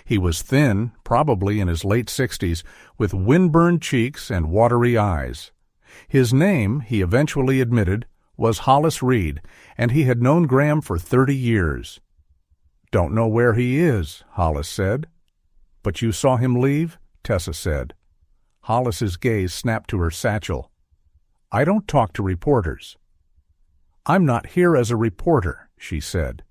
He was thin, probably in his late 60s, with windburned cheeks and watery eyes. His name, he eventually admitted, was Hollis Reed, and he had known Graham for 30 years. "Don't know where he is," Hollis said. "But you saw him leave?" Tessa said. Hollis's gaze snapped to her satchel. "I don't talk to reporters." "I'm not here as a reporter," she said.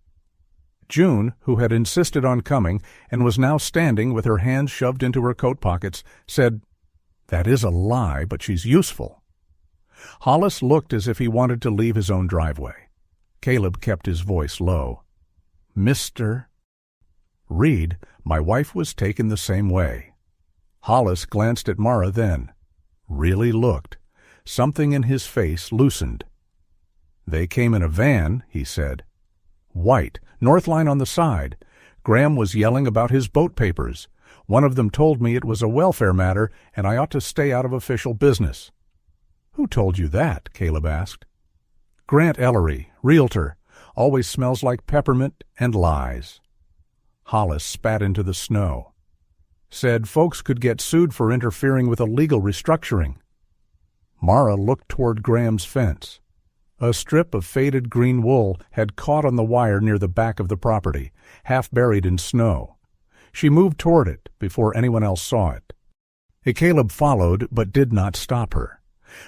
June, who had insisted on coming and was now standing with her hands shoved into her coat pockets, said, "That is a lie, but she's useful." Hollis looked as if he wanted to leave his own driveway. Caleb kept his voice low. "Mr. Reed, my wife was taken the same way." Hollis glanced at Mara then. Really looked. Something in his face loosened. "They came in a van," he said. "White, North Line on the side. Graham was yelling about his boat papers. One of them told me it was a welfare matter and I ought to stay out of official business." "Who told you that?" Caleb asked. "Grant Ellery, realtor. Always smells like peppermint and lies." Hollis spat into the snow. "Said folks could get sued for interfering with a legal restructuring." Mara looked toward Graham's fence. A strip of faded green wool had caught on the wire near the back of the property, half buried in snow. She moved toward it before anyone else saw it. Caleb followed but did not stop her.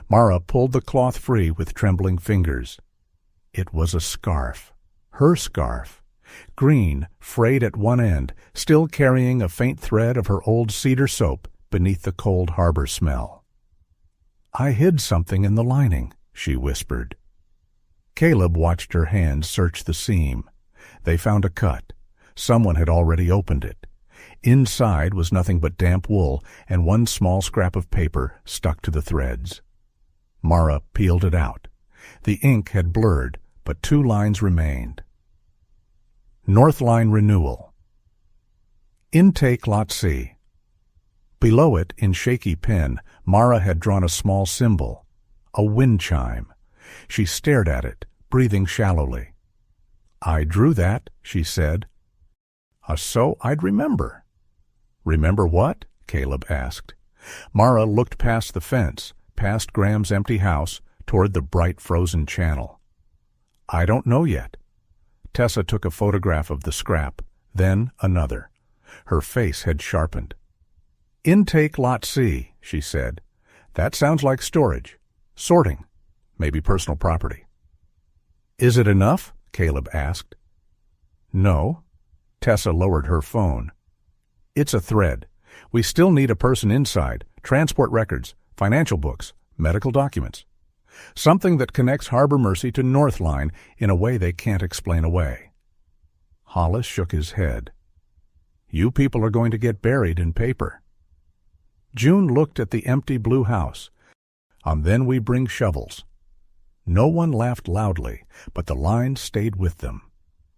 Mara pulled the cloth free with trembling fingers. It was a scarf. Her scarf. Green, frayed at one end, still carrying a faint thread of her old cedar soap beneath the cold harbor smell. "I hid something in the lining," she whispered. Caleb watched her hands search the seam. They found a cut. Someone had already opened it. Inside was nothing but damp wool and one small scrap of paper stuck to the threads. Mara peeled it out. The ink had blurred, but 2 lines remained. North Line Renewal. Intake Lot C. Below it, in shaky pen, Mara had drawn a small symbol, a wind chime. She stared at it, breathing shallowly. "I drew that," she said. "So I'd remember." "Remember what?" Caleb asked. Mara looked past the fence, past Graham's empty house, toward the bright frozen channel. I don't know yet. Tessa took a photograph of the scrap, then another. Her face had sharpened. Intake Lot C, she said. That sounds like storage. Sorting. Maybe personal property. Is it enough? Caleb asked. No. Tessa lowered her phone. It's a thread. We still need a person inside, transport records, financial books, medical documents. Something that connects Harbor Mercy to Northline in a way they can't explain away. Hollis shook his head. You people are going to get buried in paper. June looked at the empty blue house. Then we bring shovels. No one laughed loudly, but the line stayed with them.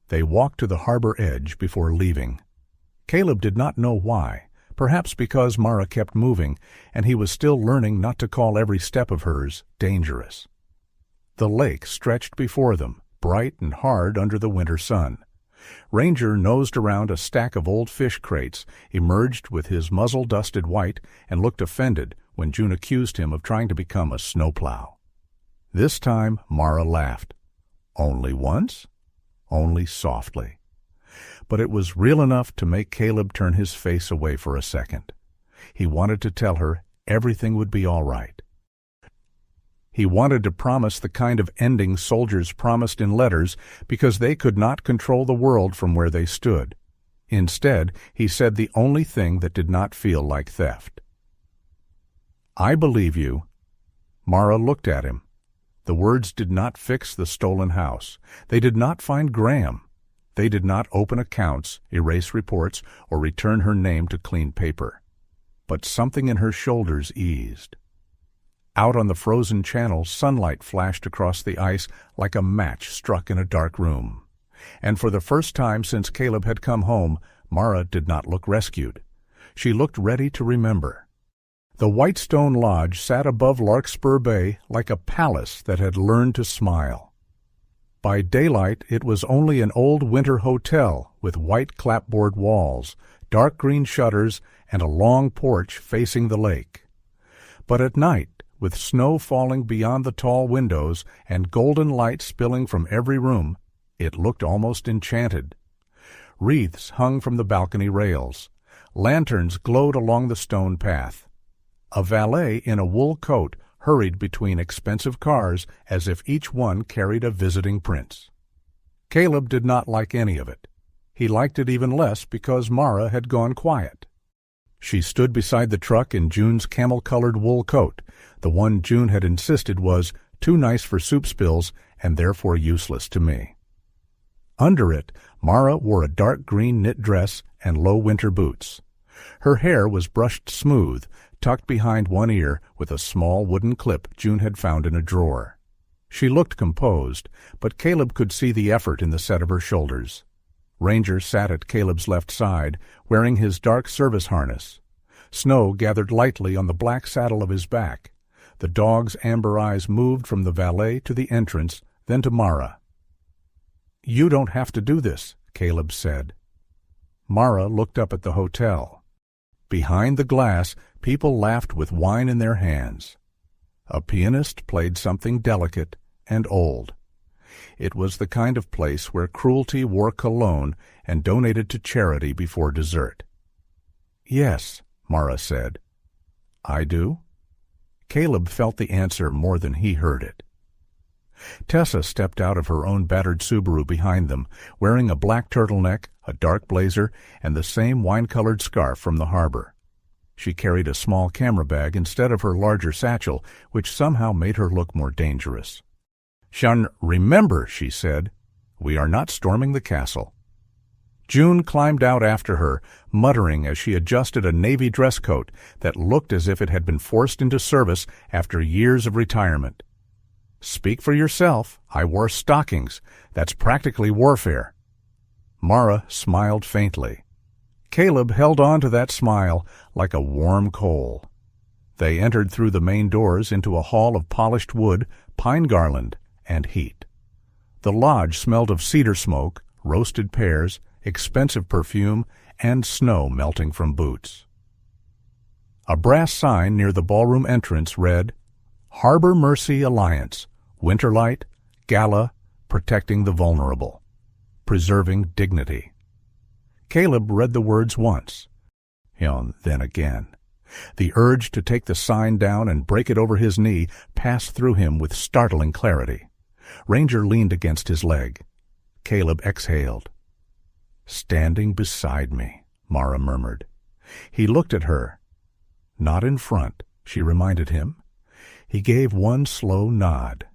They walked to the harbor edge before leaving. Caleb did not know why, perhaps because Mara kept moving, and he was still learning not to call every step of hers dangerous. The lake stretched before them, bright and hard under the winter sun. Ranger nosed around a stack of old fish crates, emerged with his muzzle dusted white, and looked offended when June accused him of trying to become a snowplow. This time Mara laughed. Only once? Only softly. But it was real enough to make Caleb turn his face away for a second. He wanted to tell her everything would be all right. He wanted to promise the kind of ending soldiers promised in letters because they could not control the world from where they stood. Instead, he said the only thing that did not feel like theft. I believe you. Mara looked at him. The words did not fix the stolen house. They did not find Graham. They did not open accounts, erase reports, or return her name to clean paper. But something in her shoulders eased. Out on the frozen channel, sunlight flashed across the ice like a match struck in a dark room. And for the first time since Caleb had come home, Mara did not look rescued. She looked ready to remember. The Whitestone Lodge sat above Larkspur Bay like a palace that had learned to smile. By daylight, it was only an old winter hotel with white clapboard walls, dark green shutters, and a long porch facing the lake. But at night, with snow falling beyond the tall windows and golden light spilling from every room, it looked almost enchanted. Wreaths hung from the balcony rails. Lanterns glowed along the stone path. A valet in a wool coat hurried between expensive cars as if each one carried a visiting prince. Caleb did not like any of it. He liked it even less because Mara had gone quiet. She stood beside the truck in June's camel-colored wool coat, the one June had insisted was too nice for soup spills and therefore useless to me. Under it, Mara wore a dark green knit dress and low winter boots. Her hair was brushed smooth, tucked behind one ear with a small wooden clip June had found in a drawer. She looked composed, but Caleb could see the effort in the set of her shoulders. Ranger sat at Caleb's left side, wearing his dark service harness. Snow gathered lightly on the black saddle of his back. The dog's amber eyes moved from the valet to the entrance, then to Mara. "You don't have to do this," Caleb said. Mara looked up at the hotel. Behind the glass, people laughed with wine in their hands. A pianist played something delicate and old. It was the kind of place where cruelty wore cologne and donated to charity before dessert. "Yes," Mara said. "I do?" Caleb felt the answer more than he heard it. Tessa stepped out of her own battered Subaru behind them, wearing a black turtleneck, a dark blazer, and the same wine-colored scarf from the harbor. She carried a small camera bag instead of her larger satchel, which somehow made her look more dangerous. "Shun, remember," she said, "we are not storming the castle." June climbed out after her, muttering as she adjusted a navy dress coat that looked as if it had been forced into service after years of retirement. "Speak for yourself. I wore stockings. That's practically warfare." Mara smiled faintly. Caleb held on to that smile like a warm coal. They entered through the main doors into a hall of polished wood, pine garland, and heat. The lodge smelled of cedar smoke, roasted pears, expensive perfume, and snow melting from boots. A brass sign near the ballroom entrance read, Harbor Mercy Alliance, Winterlight, Gala, Protecting the Vulnerable, Preserving Dignity. Caleb read the words once, and then again. The urge to take the sign down and break it over his knee passed through him with startling clarity. Ranger leaned against his leg. Caleb exhaled. "Standing beside me," Mara murmured. He looked at her. "Not in front," she reminded him. He gave one slow nod.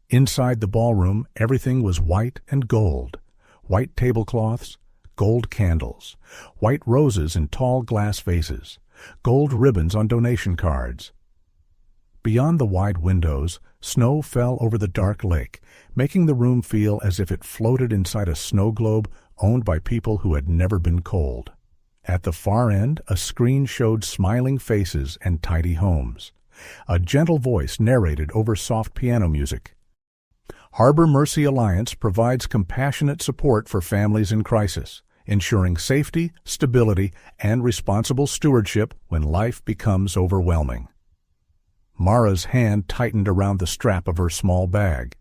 Inside the ballroom, everything was white and gold. White tablecloths, gold candles, white roses in tall glass vases, gold ribbons on donation cards. Beyond the wide windows, snow fell over the dark lake, making the room feel as if it floated inside a snow globe owned by people who had never been cold. At the far end, a screen showed smiling faces and tidy homes. A gentle voice narrated over soft piano music. Harbor Mercy Alliance provides compassionate support for families in crisis, ensuring safety, stability, and responsible stewardship when life becomes overwhelming. Mara's hand tightened around the strap of her small bag.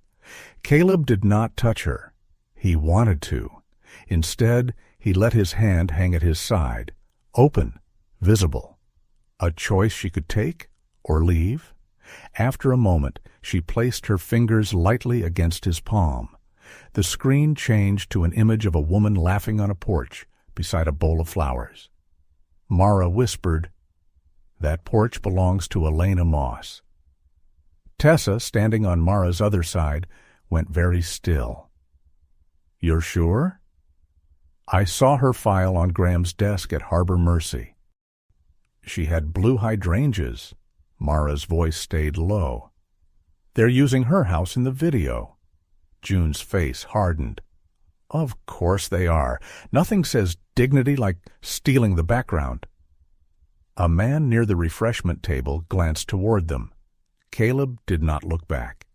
Caleb did not touch her. He wanted to. Instead, he let his hand hang at his side, open, visible. A choice she could take or leave? After a moment, she placed her fingers lightly against his palm. The screen changed to an image of a woman laughing on a porch beside a bowl of flowers. Mara whispered, "That porch belongs to Elena Moss." Tessa, standing on Mara's other side, went very still. "You're sure?" "I saw her file on Graham's desk at Harbor Mercy." "She had blue hydrangeas." Mara's voice stayed low. "They're using her house in the video." June's face hardened. "Of course they are. Nothing says dignity like stealing the background." A man near the refreshment table glanced toward them. Caleb did not look back.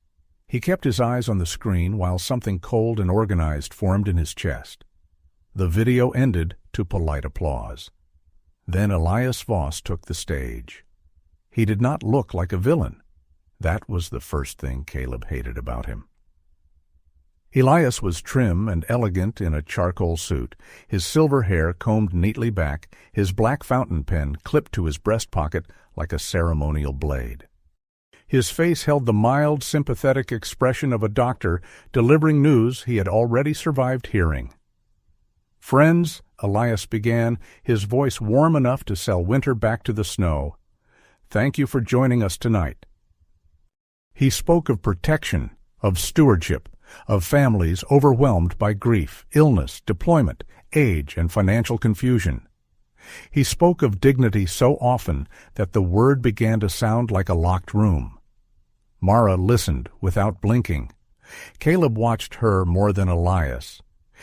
He kept his eyes on the screen while something cold and organized formed in his chest. The video ended to polite applause. Then Elias Voss took the stage. He did not look like a villain. That was the first thing Caleb hated about him. Elias was trim and elegant in a charcoal suit, his silver hair combed neatly back, his black fountain pen clipped to his breast pocket like a ceremonial blade. His face held the mild, sympathetic expression of a doctor delivering news he had already survived hearing. "Friends," Elias began, his voice warm enough to sell winter back to the snow, "thank you for joining us tonight." He spoke of protection, of stewardship, of families overwhelmed by grief, illness, deployment, age, and financial confusion. He spoke of dignity so often that the word began to sound like a locked room. Mara listened without blinking. Caleb watched her more than Elias.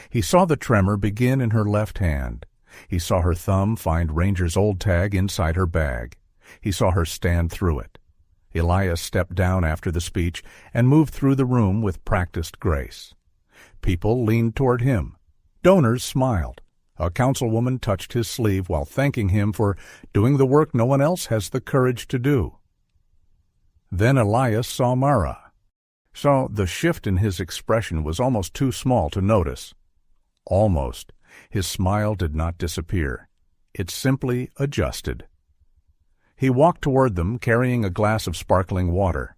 He saw the tremor begin in her left hand. He saw her thumb find Ranger's old tag inside her bag. He saw her stand through it. Elias stepped down after the speech and moved through the room with practiced grace. People leaned toward him. Donors smiled. A councilwoman touched his sleeve while thanking him for doing the work no one else has the courage to do. Then Elias saw Mara. So the shift in his expression was almost too small to notice. Almost. His smile did not disappear. It simply adjusted. He walked toward them, carrying a glass of sparkling water.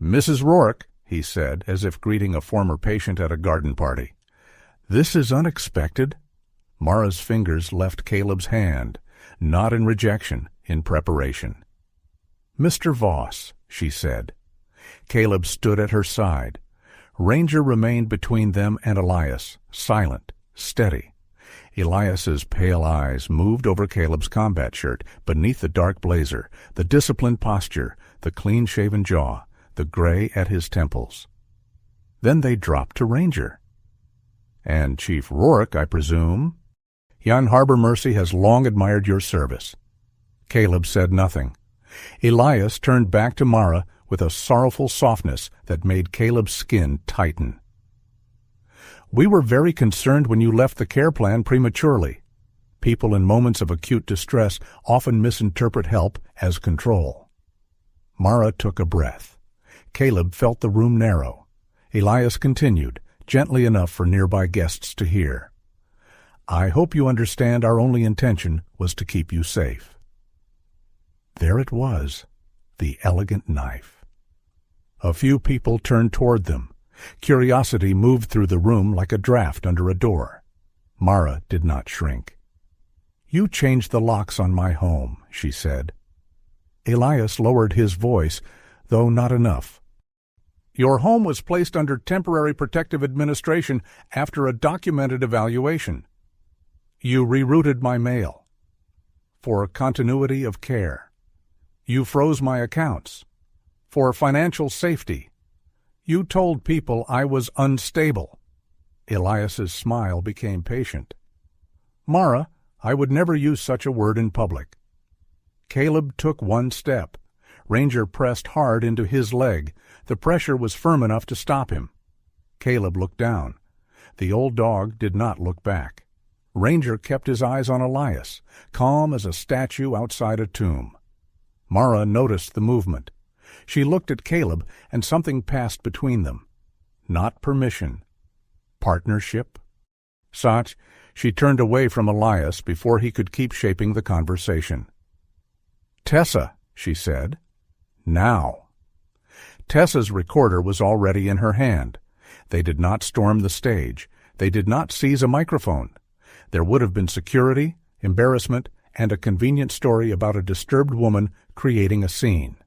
"Mrs. Rourke," he said, as if greeting a former patient at a garden party. "This is unexpected." Mara's fingers left Caleb's hand, not in rejection, in preparation. "Mr. Voss," she said. Caleb stood at her side. Ranger remained between them and Elias, silent, steady. Elias's pale eyes moved over Caleb's combat shirt, beneath the dark blazer, the disciplined posture, the clean-shaven jaw, the gray at his temples. Then they dropped to Ranger. "And Chief Rourke, I presume?" "Young Harbor Mercy has long admired your service." Caleb said nothing. Elias turned back to Mara with a sorrowful softness that made Caleb's skin tighten. "We were very concerned when you left the care plan prematurely. People in moments of acute distress often misinterpret help as control. Mara took a breath. Caleb felt the room narrow. Elias continued, gently enough for nearby guests to hear. "I hope you understand our only intention was to keep you safe." There it was, the elegant knife. A few people turned toward them. Curiosity moved through the room like a draft under a door. Mara did not shrink. "You changed the locks on my home," she said. Elias lowered his voice, though not enough. "Your home was placed under temporary protective administration after a documented evaluation. You rerouted my mail. For continuity of care. You froze my accounts. For financial safety. You told people I was unstable." Elias's smile became patient. "Mara, I would never use such a word in public." Caleb took one step. Ranger pressed hard into his leg. The pressure was firm enough to stop him. Caleb looked down. The old dog did not look back. Ranger kept his eyes on Elias, calm as a statue outside a tomb. Mara noticed the movement. She looked at Caleb, and something passed between them. Not permission. Partnership? Such, she turned away from Elias before he could keep shaping the conversation. "Tessa," she said. "Now." Tessa's recorder was already in her hand. They did not storm the stage. They did not seize a microphone. There would have been security, embarrassment, and a convenient story about a disturbed woman creating a scene.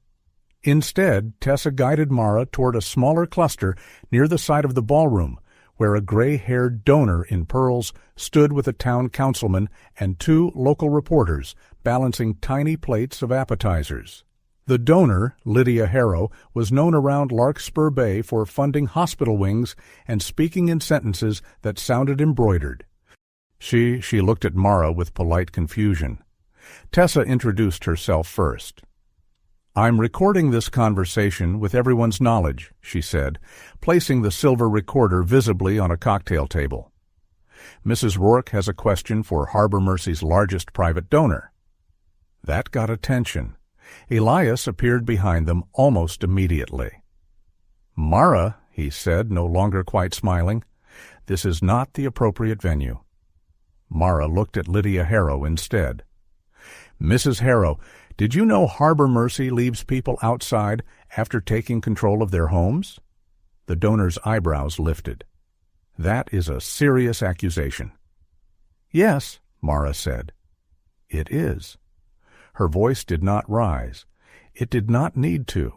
Instead, Tessa guided Mara toward a smaller cluster near the side of the ballroom, where a gray-haired donor in pearls stood with a town councilman and 2 local reporters balancing tiny plates of appetizers. The donor, Lydia Harrow, was known around Larkspur Bay for funding hospital wings and speaking in sentences that sounded embroidered. She looked at Mara with polite confusion. Tessa introduced herself first. "I'm recording this conversation with everyone's knowledge," she said, placing the silver recorder visibly on a cocktail table. "Mrs. Rourke has a question for Harbor Mercy's largest private donor." That got attention. Elias appeared behind them almost immediately. "Mara," he said, no longer quite smiling, "this is not the appropriate venue." Mara looked at Lydia Harrow instead. "Mrs. Harrow, did you know Harbor Mercy leaves people outside after taking control of their homes?" The donor's eyebrows lifted. "That is a serious accusation." "Yes," Mara said. "It is." Her voice did not rise. It did not need to.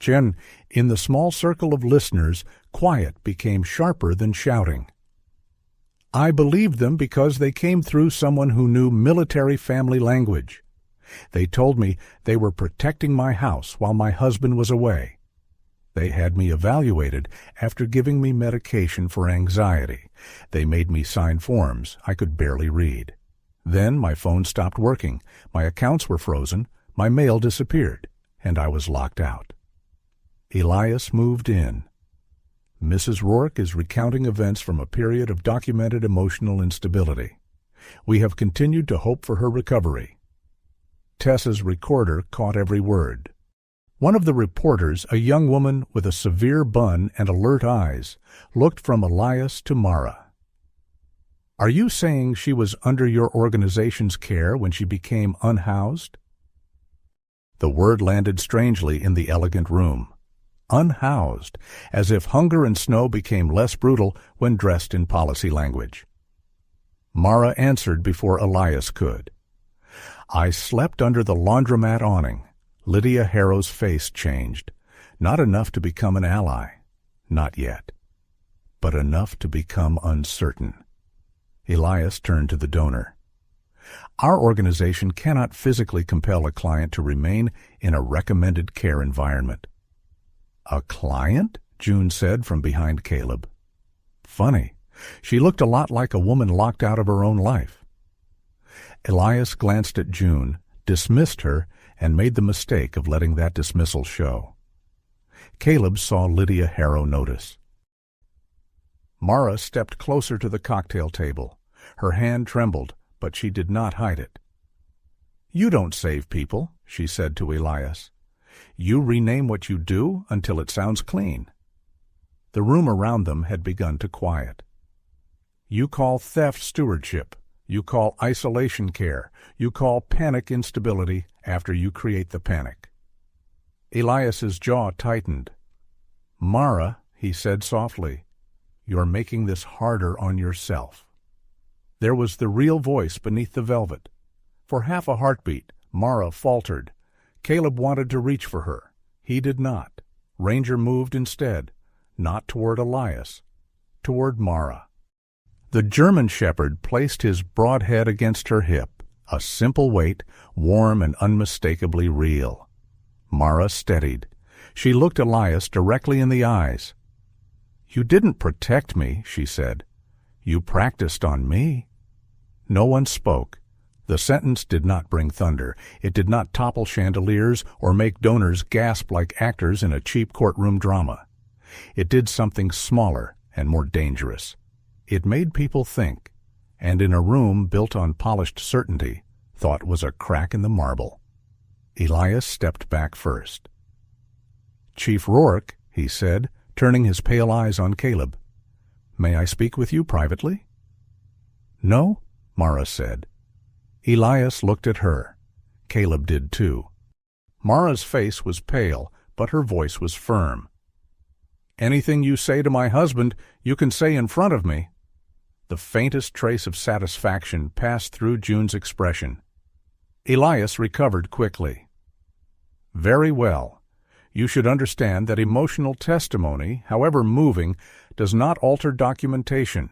Jen, in the small circle of listeners, quiet became sharper than shouting. "I believed them because they came through someone who knew military family language. They told me they were protecting my house while my husband was away. They had me evaluated after giving me medication for anxiety. They made me sign forms I could barely read. Then my phone stopped working, my accounts were frozen, my mail disappeared, and I was locked out." Elias moved in. "Mrs. Rourke is recounting events from a period of documented emotional instability. We have continued to hope for her recovery." Tessa's recorder caught every word. One of the reporters, a young woman with a severe bun and alert eyes, looked from Elias to Mara. "Are you saying she was under your organization's care when she became unhoused?" The word landed strangely in the elegant room. Unhoused, as if hunger and snow became less brutal when dressed in policy language. Mara answered before Elias could. "I slept under the laundromat awning." Lydia Harrow's face changed. Not enough to become an ally. Not yet. But enough to become uncertain. Elias turned to the donor. "Our organization cannot physically compel a client to remain in a recommended care environment." "A client?" June said from behind Caleb. Funny. She looked a lot like a woman locked out of her own life. Elias glanced at June, dismissed her, and made the mistake of letting that dismissal show. Caleb saw Lydia Harrow notice. Mara stepped closer to the cocktail table. Her hand trembled, but she did not hide it. "You don't save people," she said to Elias. "You rename what you do until it sounds clean." The room around them had begun to quiet. "You call theft stewardship. You call isolation care. You call panic instability after you create the panic." Elias's jaw tightened. "Mara," he said softly, "you're making this harder on yourself." There was the real voice beneath the velvet. For half a heartbeat, Mara faltered. Caleb wanted to reach for her. He did not. Ranger moved instead, not toward Elias, toward Mara. The German shepherd placed his broad head against her hip, a simple weight, warm and unmistakably real. Mara steadied. She looked Elias directly in the eyes. "You didn't protect me," she said. "You practiced on me." No one spoke. The sentence did not bring thunder. It did not topple chandeliers or make donors gasp like actors in a cheap courtroom drama. It did something smaller and more dangerous. It made people think, and in a room built on polished certainty, thought was a crack in the marble. Elias stepped back first. "Chief Rourke," he said, turning his pale eyes on Caleb, "may I speak with you privately?" "No," Mara said. Elias looked at her. Caleb did too. Mara's face was pale, but her voice was firm. "Anything you say to my husband, you can say in front of me." The faintest trace of satisfaction passed through June's expression. Elias recovered quickly. "Very well. You should understand that emotional testimony, however moving, does not alter documentation.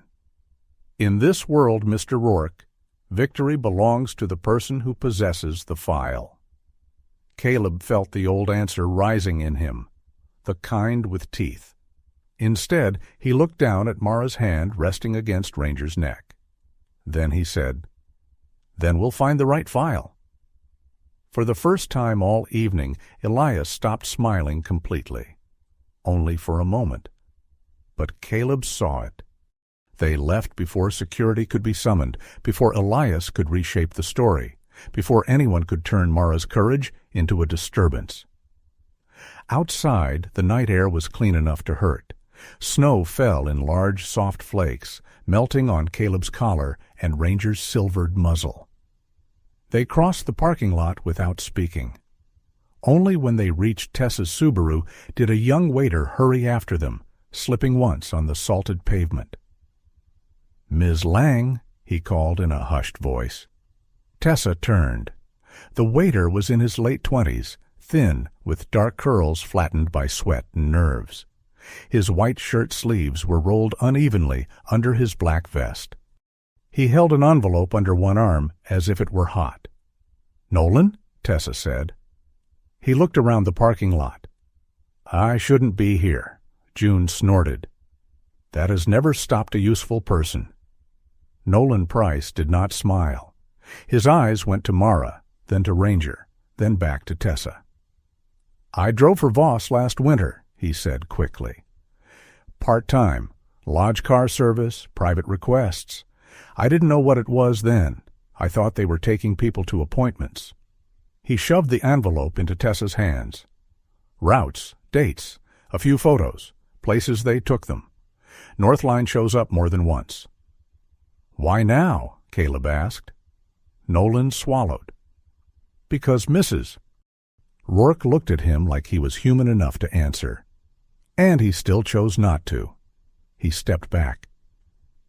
In this world, Mr. Rourke, victory belongs to the person who possesses the file." Caleb felt the old answer rising in him, the kind with teeth. Instead, he looked down at Mara's hand resting against Ranger's neck. Then he said, "Then we'll find the right file." For the first time all evening, Elias stopped smiling completely. Only for a moment. But Caleb saw it. They left before security could be summoned, before Elias could reshape the story, before anyone could turn Mara's courage into a disturbance. Outside, the night air was clean enough to hurt. Snow fell in large, soft flakes, melting on Caleb's collar and Ranger's silvered muzzle. They crossed the parking lot without speaking. Only when they reached Tessa's Subaru did a young waiter hurry after them, slipping once on the salted pavement. "Ms. Lang," he called in a hushed voice. Tessa turned. The waiter was in his late 20s, thin, with dark curls flattened by sweat and nerves. His white shirt sleeves were rolled unevenly under his black vest. He held an envelope under one arm as if it were hot. "Nolan?" Tessa said. He looked around the parking lot. "I shouldn't be here," June snorted. "That has never stopped a useful person." Nolan Price did not smile. His eyes went to Mara, then to Ranger, then back to Tessa. "I drove for Voss last winter," he said quickly. "Part-time, lodge car service, private requests. I didn't know what it was then. I thought they were taking people to appointments." He shoved the envelope into Tessa's hands. "Routes, dates, a few photos, places they took them. Northline shows up more than once." "Why now?" Caleb asked. Nolan swallowed. "Because Mrs." Rourke looked at him like he was human enough to answer. And he still chose not to. He stepped back.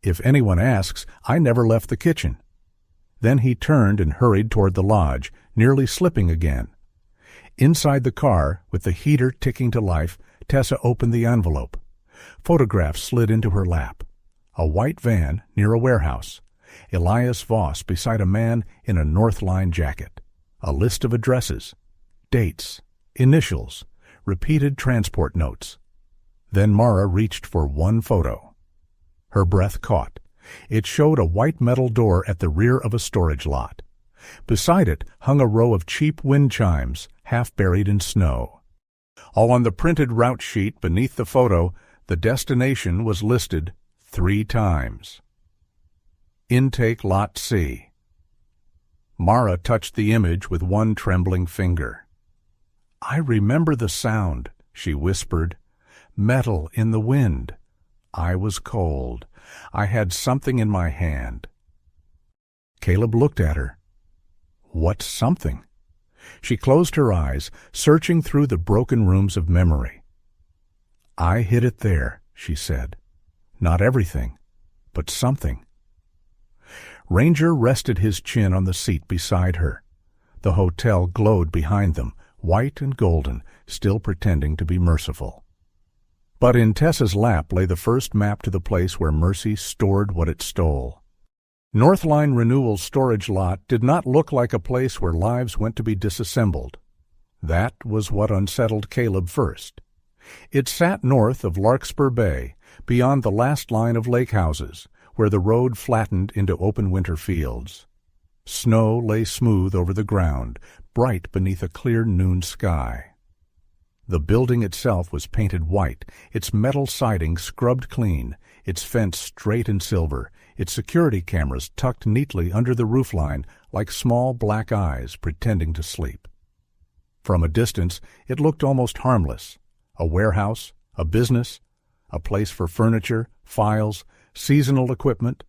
"If anyone asks, I never left the kitchen." Then he turned and hurried toward the lodge, nearly slipping again. Inside the car, with the heater ticking to life, Tessa opened the envelope. Photographs slid into her lap. A white van near a warehouse. Elias Voss beside a man in a Northline jacket. A list of addresses. Dates. Initials. Repeated transport notes. Then Mara reached for one photo. Her breath caught. It showed a white metal door at the rear of a storage lot. Beside it hung a row of cheap wind chimes, half buried in snow. On the printed route sheet beneath the photo, the destination was listed 3 times. Intake Lot C. Mara touched the image with one trembling finger. "I remember the sound," she whispered. "Metal in the wind. I was cold. I had something in my hand." Caleb looked at her. "What's something?" She closed her eyes, searching through the broken rooms of memory. "I hid it there," she said. "Not everything, but something." Ranger rested his chin on the seat beside her. The hotel glowed behind them, white and golden, still pretending to be merciful. But in Tessa's lap lay the first map to the place where Mercy stored what it stole. Northline Renewal's storage lot did not look like a place where lives went to be disassembled. That was what unsettled Caleb first. It sat north of Larkspur Bay, beyond the last line of lake houses, where the road flattened into open winter fields. Snow lay smooth over the ground, bright beneath a clear noon sky. The building itself was painted white, its metal siding scrubbed clean, its fence straight and silver, its security cameras tucked neatly under the roofline like small black eyes pretending to sleep. From a distance, it looked almost harmless. A warehouse, a business, a place for furniture, files, seasonal equipment,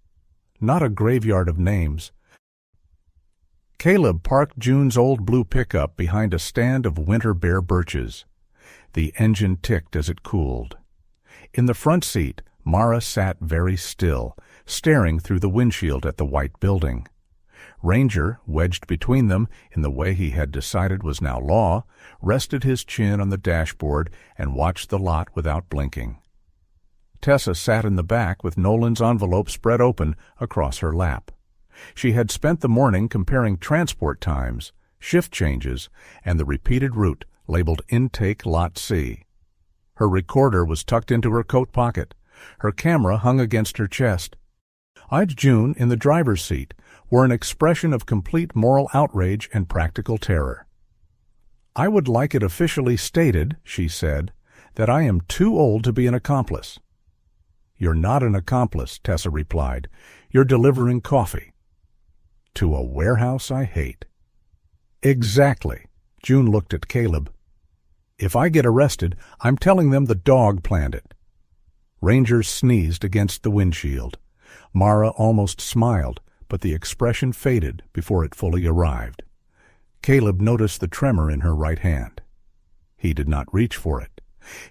not a graveyard of names. Caleb parked June's old blue pickup behind a stand of winter bare birches. The engine ticked as it cooled. In the front seat, Mara sat very still, staring through the windshield at the white building. Ranger, wedged between them in the way he had decided was now law, rested his chin on the dashboard and watched the lot without blinking. Tessa sat in the back with Nolan's envelope spread open across her lap. She had spent the morning comparing transport times, shift changes, and the repeated route labeled Intake Lot C. Her recorder was tucked into her coat pocket. Her camera hung against her chest. Eyed June, in the driver's seat, wore an expression of complete moral outrage and practical terror. "I would like it officially stated," she said, "that I am too old to be an accomplice." "You're not an accomplice," Tessa replied. "You're delivering coffee." "To a warehouse I hate." "Exactly." June looked at Caleb. "If I get arrested, I'm telling them the dog planned it." Ranger sneezed against the windshield. Mara almost smiled, but the expression faded before it fully arrived. Caleb noticed the tremor in her right hand. He did not reach for it.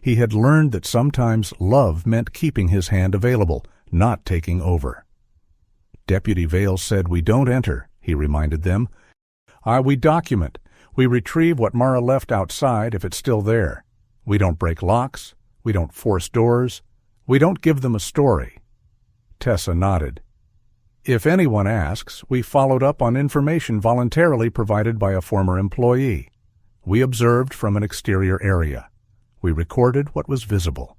He had learned that sometimes love meant keeping his hand available, not taking over. "Deputy Vale said we don't enter," he reminded them. "We document. We retrieve what Mara left outside if it's still there. We don't break locks. We don't force doors. We don't give them a story." Tessa nodded. "If anyone asks, we followed up on information voluntarily provided by a former employee. We observed from an exterior area. We recorded what was visible."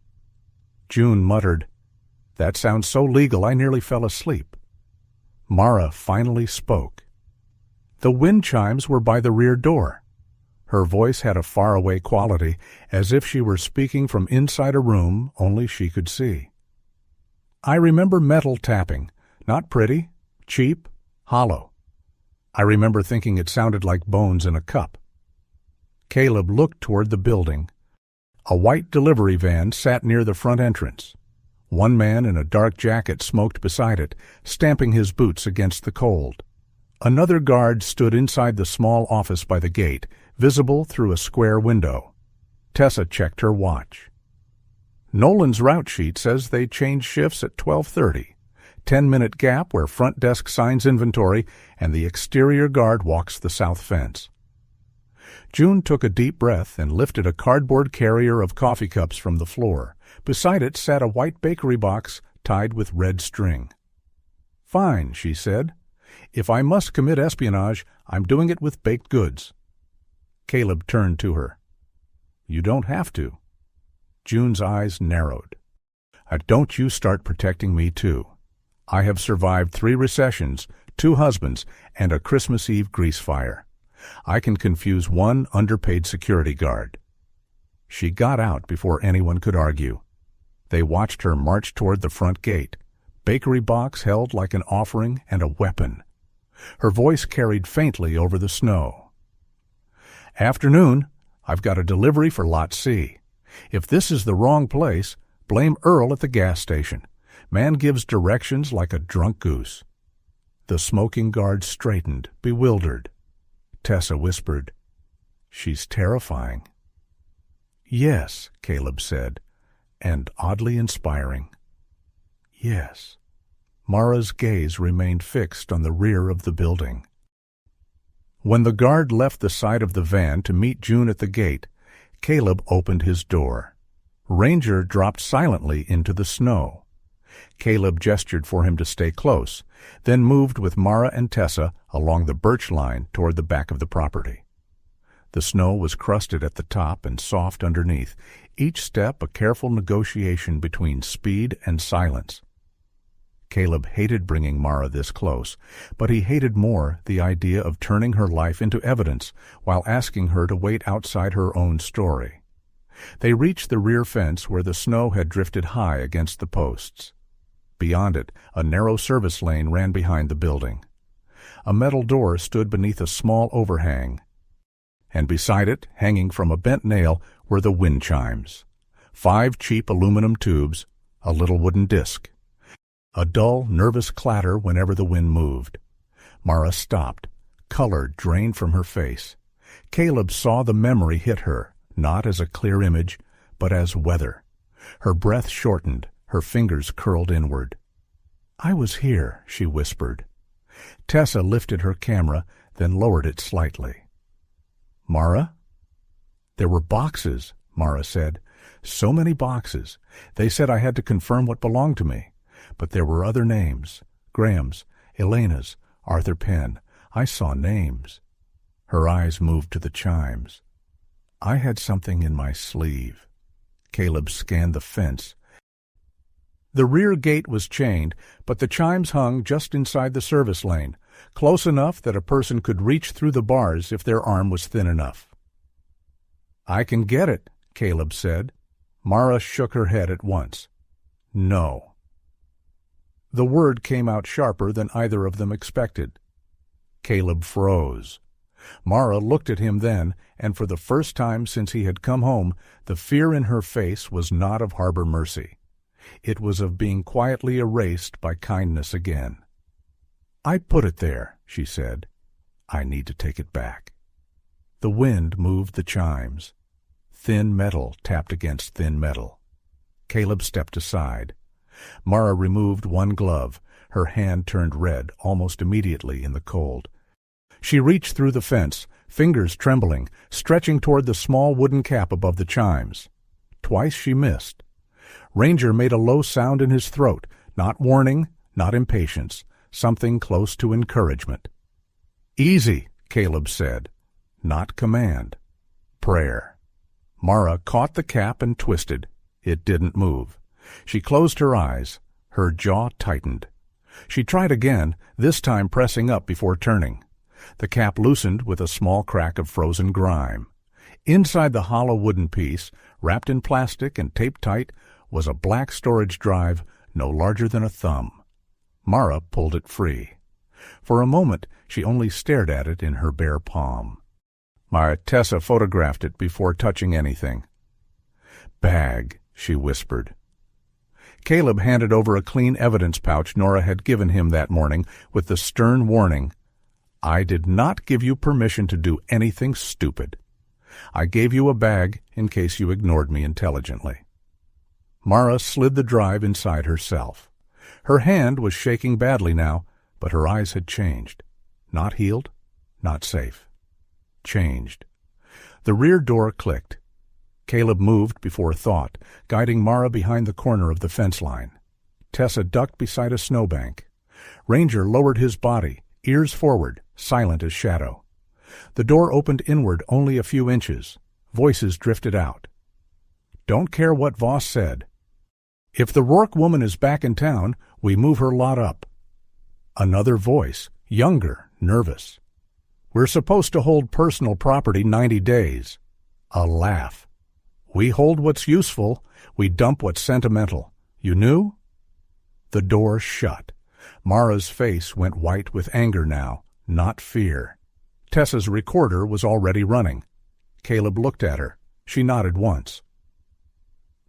June muttered, "That sounds so legal I nearly fell asleep." Mara finally spoke. The wind chimes were by the rear door. Her voice had a faraway quality, as if she were speaking from inside a room only she could see. "I remember metal tapping, not pretty, cheap, hollow. I remember thinking it sounded like bones in a cup." Caleb looked toward the building. A white delivery van sat near the front entrance. One man in a dark jacket smoked beside it, stamping his boots against the cold. Another guard stood inside the small office by the gate, visible through a square window. Tessa checked her watch. Nolan's route sheet says they change shifts at 12:30. 10-minute gap where front desk signs inventory and the exterior guard walks the south fence. June took a deep breath and lifted a cardboard carrier of coffee cups from the floor. Beside it sat a white bakery box tied with red string. "Fine," she said. "If I must commit espionage, I'm doing it with baked goods." Caleb turned to her. "You don't have to." June's eyes narrowed. "Don't you start protecting me, too. I have survived 3 recessions, 2 husbands, and a Christmas Eve grease fire. I can confuse one underpaid security guard." She got out before anyone could argue. They watched her march toward the front gate, bakery box held like an offering and a weapon. Her voice carried faintly over the snow. "Afternoon. I've got a delivery for Lot C. If this is the wrong place, blame Earl at the gas station. Man gives directions like a drunk goose." The smoking guard straightened, bewildered. Tessa whispered, "She's terrifying." "Yes," Caleb said, "and oddly inspiring." "Yes." Mara's gaze remained fixed on the rear of the building. When the guard left the side of the van to meet June at the gate, Caleb opened his door. Ranger dropped silently into the snow. Caleb gestured for him to stay close, then moved with Mara and Tessa along the birch line toward the back of the property. The snow was crusted at the top and soft underneath, each step a careful negotiation between speed and silence. Caleb hated bringing Mara this close, but he hated more the idea of turning her life into evidence while asking her to wait outside her own story. They reached the rear fence where the snow had drifted high against the posts. Beyond it, a narrow service lane ran behind the building. A metal door stood beneath a small overhang, and beside it, hanging from a bent nail, were the wind chimes. 5 cheap aluminum tubes, a little wooden disc. A dull, nervous clatter whenever the wind moved. Mara stopped. Color drained from her face. Caleb saw the memory hit her, not as a clear image, but as weather. Her breath shortened, her fingers curled inward. "I was here," she whispered. Tessa lifted her camera, then lowered it slightly. "Mara?" "There were boxes," Mara said. "So many boxes. They said I had to confirm what belonged to me. But there were other names. Graham's, Elena's, Arthur Penn. I saw names." Her eyes moved to the chimes. "I had something in my sleeve." Caleb scanned the fence. The rear gate was chained, but the chimes hung just inside the service lane, close enough that a person could reach through the bars if their arm was thin enough. "I can get it," Caleb said. Mara shook her head at once. "No." The word came out sharper than either of them expected. Caleb froze. Mara looked at him then, and for the first time since he had come home, the fear in her face was not of Harbor Mercy. It was of being quietly erased by kindness again. "I put it there," she said. "I need to take it back." The wind moved the chimes. Thin metal tapped against thin metal. Caleb stepped aside. Mara removed one glove. Her hand turned red almost immediately in the cold. She reached through the fence, fingers trembling, stretching toward the small wooden cap above the chimes. Twice she missed. Ranger made a low sound in his throat, not warning, not impatience, something close to encouragement. "Easy," Caleb said, not command. Prayer. Mara caught the cap and twisted. It didn't move. She closed her eyes. Her jaw tightened. She tried again, this time pressing up before turning. The cap loosened with a small crack of frozen grime. Inside the hollow wooden piece, wrapped in plastic and taped tight, was a black storage drive no larger than a thumb. Mara pulled it free. For a moment she only stared at it in her bare palm. Tessa photographed it before touching anything. "Bag," she whispered. Caleb handed over a clean evidence pouch Nora had given him that morning with the stern warning, "I did not give you permission to do anything stupid. I gave you a bag in case you ignored me intelligently." Mara slid the drive inside herself. Her hand was shaking badly now, but her eyes had changed. Not healed, not safe. Changed. The rear door clicked. Caleb moved before thought, guiding Mara behind the corner of the fence line. Tessa ducked beside a snowbank. Ranger lowered his body, ears forward, silent as shadow. The door opened inward only a few inches. Voices drifted out. "Don't care what Voss said. If the Rourke woman is back in town, we move her lot up." Another voice, younger, nervous. "We're supposed to hold personal property 90 days. A laugh. "We hold what's useful, we dump what's sentimental. You knew?" The door shut. Mara's face went white with anger now, not fear. Tessa's recorder was already running. Caleb looked at her. She nodded once.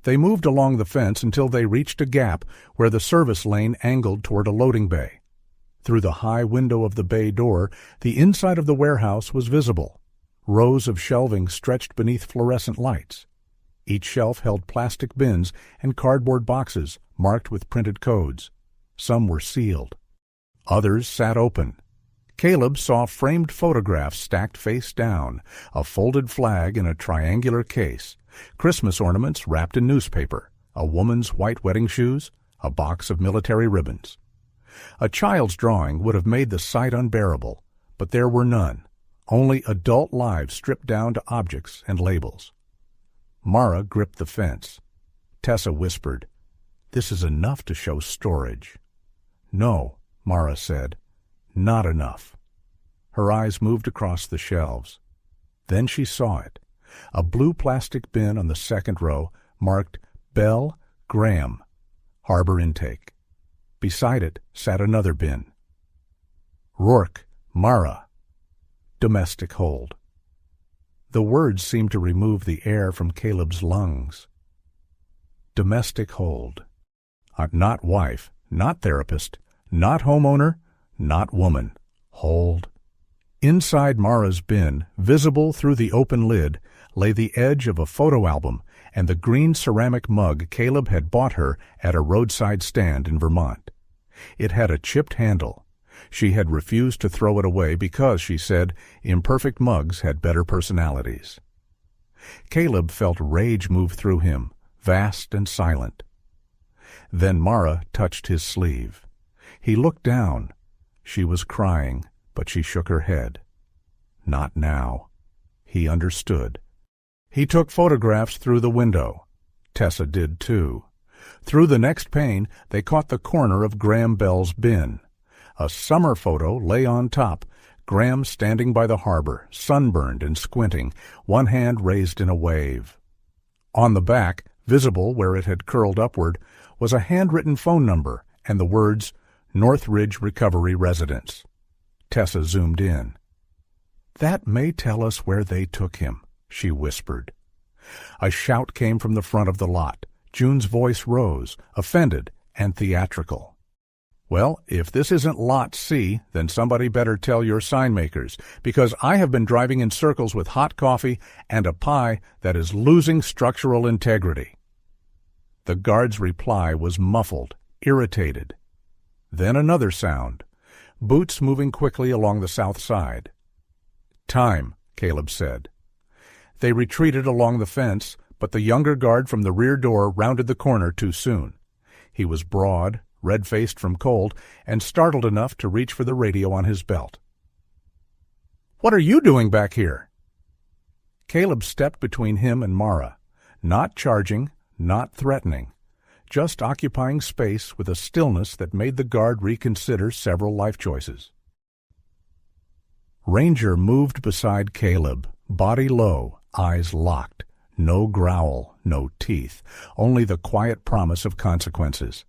They moved along the fence until they reached a gap where the service lane angled toward a loading bay. Through the high window of the bay door, the inside of the warehouse was visible. Rows of shelving stretched beneath fluorescent lights. Each shelf held plastic bins and cardboard boxes marked with printed codes. Some were sealed. Others sat open. Caleb saw framed photographs stacked face down, a folded flag in a triangular case, Christmas ornaments wrapped in newspaper, a woman's white wedding shoes, a box of military ribbons. A child's drawing would have made the sight unbearable, but there were none, only adult lives stripped down to objects and labels. Mara gripped the fence. Tessa whispered, "This is enough to show storage." "No," Mara said, "not enough." Her eyes moved across the shelves. Then she saw it, a blue plastic bin on the second row marked Bell Graham, Harbor Intake. Beside it sat another bin. Rourke, Mara, Domestic Hold. The words seemed to remove the air from Caleb's lungs. Domestic Hold. Not wife, not therapist, not homeowner, not woman. Hold. Inside Mara's bin, visible through the open lid, lay the edge of a photo album and the green ceramic mug Caleb had bought her at a roadside stand in Vermont. It had a chipped handle. She had refused to throw it away because, she said, imperfect mugs had better personalities. Caleb felt rage move through him, vast and silent. Then Mara touched his sleeve. He looked down. She was crying, but she shook her head. Not now. He understood. He took photographs through the window. Tessa did too. Through the next pane, they caught the corner of Graham Bell's bin. A summer photo lay on top, Graham standing by the harbor, sunburned and squinting, one hand raised in a wave. On the back, visible where it had curled upward, was a handwritten phone number and the words, Northridge Recovery Residence. Tessa zoomed in. "That may tell us where they took him," she whispered. A shout came from the front of the lot. June's voice rose, offended and theatrical. "Well, if this isn't Lot C, then somebody better tell your sign makers, because I have been driving in circles with hot coffee and a pie that is losing structural integrity." The guard's reply was muffled, irritated. Then another sound, boots moving quickly along the south side. "Time," Caleb said. They retreated along the fence, but the younger guard from the rear door rounded the corner too soon. He was broad, red-faced from cold, and startled enough to reach for the radio on his belt. "What are you doing back here?" Caleb stepped between him and Mara, not charging, not threatening, just occupying space with a stillness that made the guard reconsider several life choices. Ranger moved beside Caleb, body low, eyes locked. No growl, no teeth, only the quiet promise of consequences.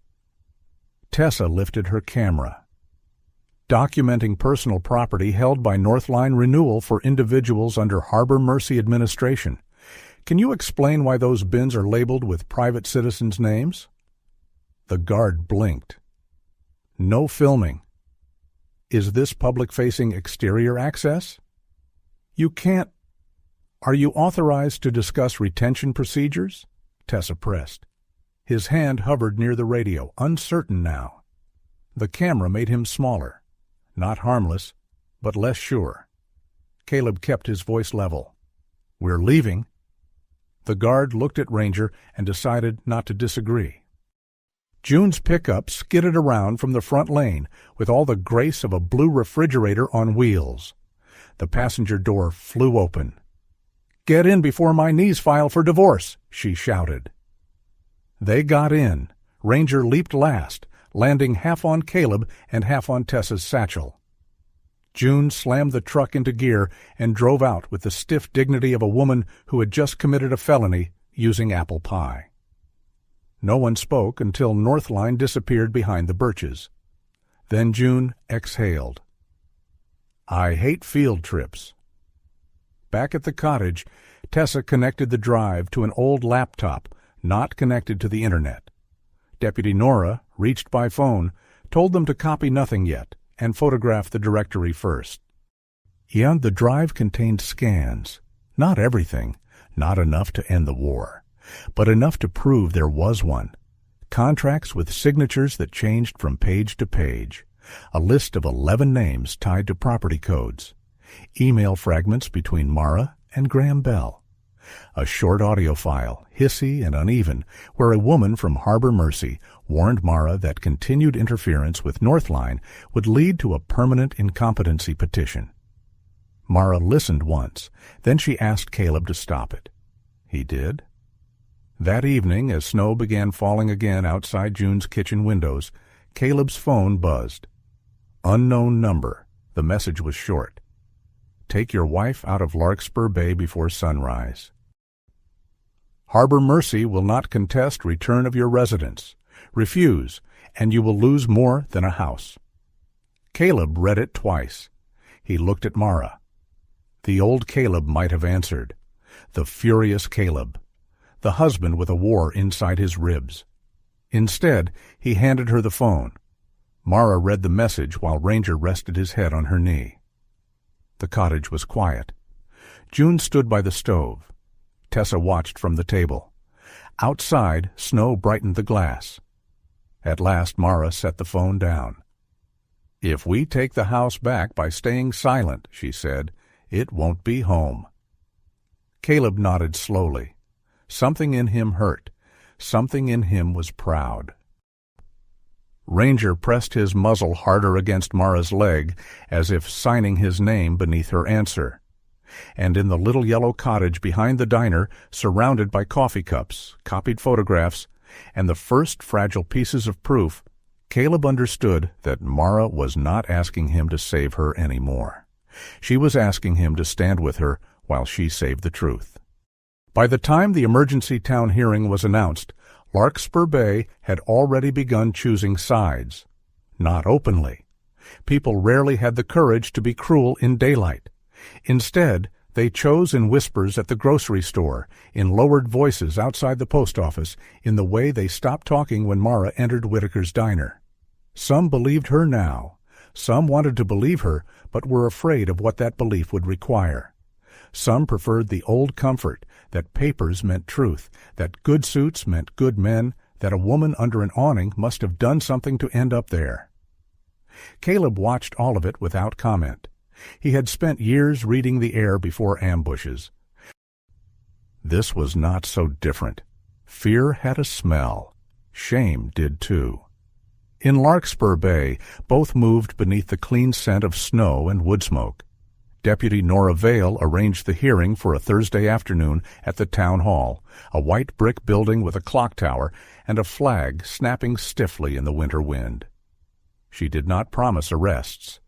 Tessa lifted her camera. Documenting personal property held by Northline Renewal for individuals under Harbor Mercy Administration. Can you explain why those bins are labeled with private citizens' names? The guard blinked. No filming. Is this public-facing exterior access? You can't. Are you authorized to discuss retention procedures? Tessa pressed. His hand hovered near the radio, uncertain now. The camera made him smaller. Not harmless, but less sure. Caleb kept his voice level. "We're leaving." The guard looked at Ranger and decided not to disagree. June's pickup skidded around from the front lane with all the grace of a blue refrigerator on wheels. The passenger door flew open. "Get in before my knees file for divorce," she shouted. They got in. Ranger leaped last, landing half on Caleb and half on Tessa's satchel. June slammed the truck into gear and drove out with the stiff dignity of a woman who had just committed a felony using apple pie. No one spoke until Northline disappeared behind the birches. Then June exhaled. I hate field trips. Back at the cottage, Tessa connected the drive to an old laptop not connected to the internet. Deputy Nora, reached by phone, told them to copy nothing yet and photograph the directory first. And the drive contained scans. Not everything, not enough to end the war, but enough to prove there was one. Contracts with signatures that changed from page to page. A list of 11 names tied to property codes. Email fragments between Mara and Graham Bell. A short audio file, hissy and uneven, where a woman from Harbor Mercy warned Mara that continued interference with Northline would lead to a permanent incompetency petition. Mara listened once, then she asked Caleb to stop it. He did. That evening, as snow began falling again outside June's kitchen windows, Caleb's phone buzzed. Unknown number. The message was short. Take your wife out of Larkspur Bay before sunrise. Harbor Mercy will not contest return of your residence. Refuse, and you will lose more than a house. Caleb read it twice. He looked at Mara. The old Caleb might have answered. The furious Caleb. The husband with a war inside his ribs. Instead, he handed her the phone. Mara read the message while Ranger rested his head on her knee. The cottage was quiet. June stood by the stove. Tessa watched from the table. Outside, snow brightened the glass. At last, Mara set the phone down. If we take the house back by staying silent, she said, it won't be home. Caleb nodded slowly. Something in him hurt. Something in him was proud. Ranger pressed his muzzle harder against Mara's leg, as if signing his name beneath her answer. And in the little yellow cottage behind the diner, surrounded by coffee cups, copied photographs, and the first fragile pieces of proof, Caleb understood that Mara was not asking him to save her any more. She was asking him to stand with her while she saved the truth. By the time the emergency town hearing was announced, Larkspur Bay had already begun choosing sides. Not openly. People rarely had the courage to be cruel in daylight. Instead, they chose in whispers at the grocery store, in lowered voices outside the post office, in the way they stopped talking when Mara entered Whitaker's diner. Some believed her now. Some wanted to believe her, but were afraid of what that belief would require. Some preferred the old comfort that papers meant truth, that good suits meant good men, that a woman under an awning must have done something to end up there. Caleb watched all of it without comment. He had spent years reading the air before ambushes. This was not so different. Fear had a smell. Shame did too. In Larkspur Bay, both moved beneath the clean scent of snow and wood smoke. Deputy Nora Vale arranged the hearing for a Thursday afternoon at the town hall, a white brick building with a clock tower and a flag snapping stiffly in the winter wind. She did not promise arrests.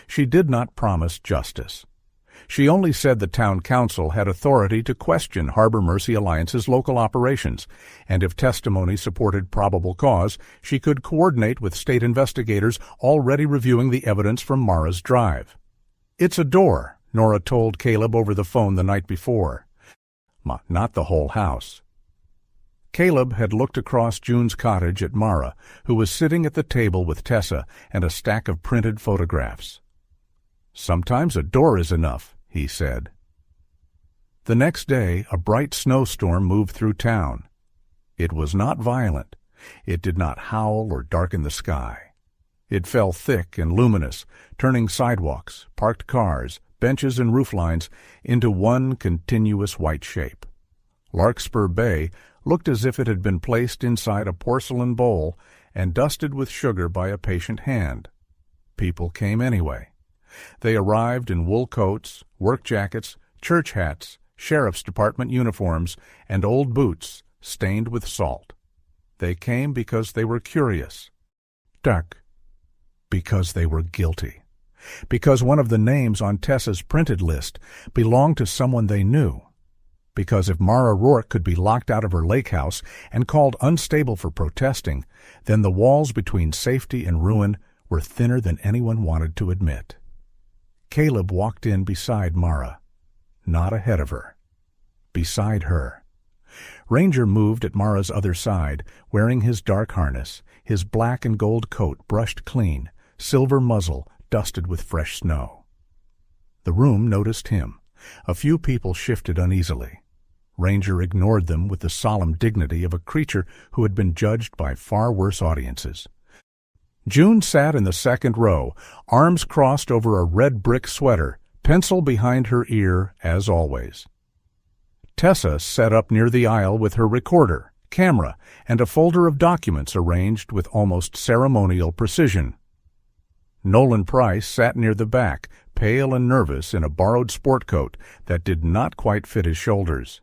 She did not promise justice. She only said the town council had authority to question Harbor Mercy Alliance's local operations, and if testimony supported probable cause, she could coordinate with state investigators already reviewing the evidence from Mara's drive. It's a door, Nora told Caleb over the phone the night before. Not the whole house. Caleb had looked across June's cottage at Mara, who was sitting at the table with Tessa and a stack of printed photographs. Sometimes a door is enough, he said. The next day, a bright snowstorm moved through town. It was not violent. It did not howl or darken the sky. It fell thick and luminous, turning sidewalks, parked cars, benches and rooflines into one continuous white shape. Larkspur Bay looked as if it had been placed inside a porcelain bowl and dusted with sugar by a patient hand. People came anyway. They arrived in wool coats, work jackets, church hats, sheriff's department uniforms, and old boots stained with salt. They came because they were curious. Dark. Because they were guilty. Because one of the names on Tessa's printed list belonged to someone they knew. Because if Mara Rourke could be locked out of her lake house and called unstable for protesting, then the walls between safety and ruin were thinner than anyone wanted to admit. Caleb walked in beside Mara. Not ahead of her. Beside her. Ranger moved at Mara's other side, wearing his dark harness, his black and gold coat brushed clean, silver muzzle dusted with fresh snow. The room noticed him. A few people shifted uneasily. Ranger ignored them with the solemn dignity of a creature who had been judged by far worse audiences. June sat in the second row, arms crossed over a red brick sweater, pencil behind her ear as always. Tessa sat up near the aisle with her recorder, camera, and a folder of documents arranged with almost ceremonial precision. Nolan Price sat near the back, pale and nervous in a borrowed sport coat that did not quite fit his shoulders.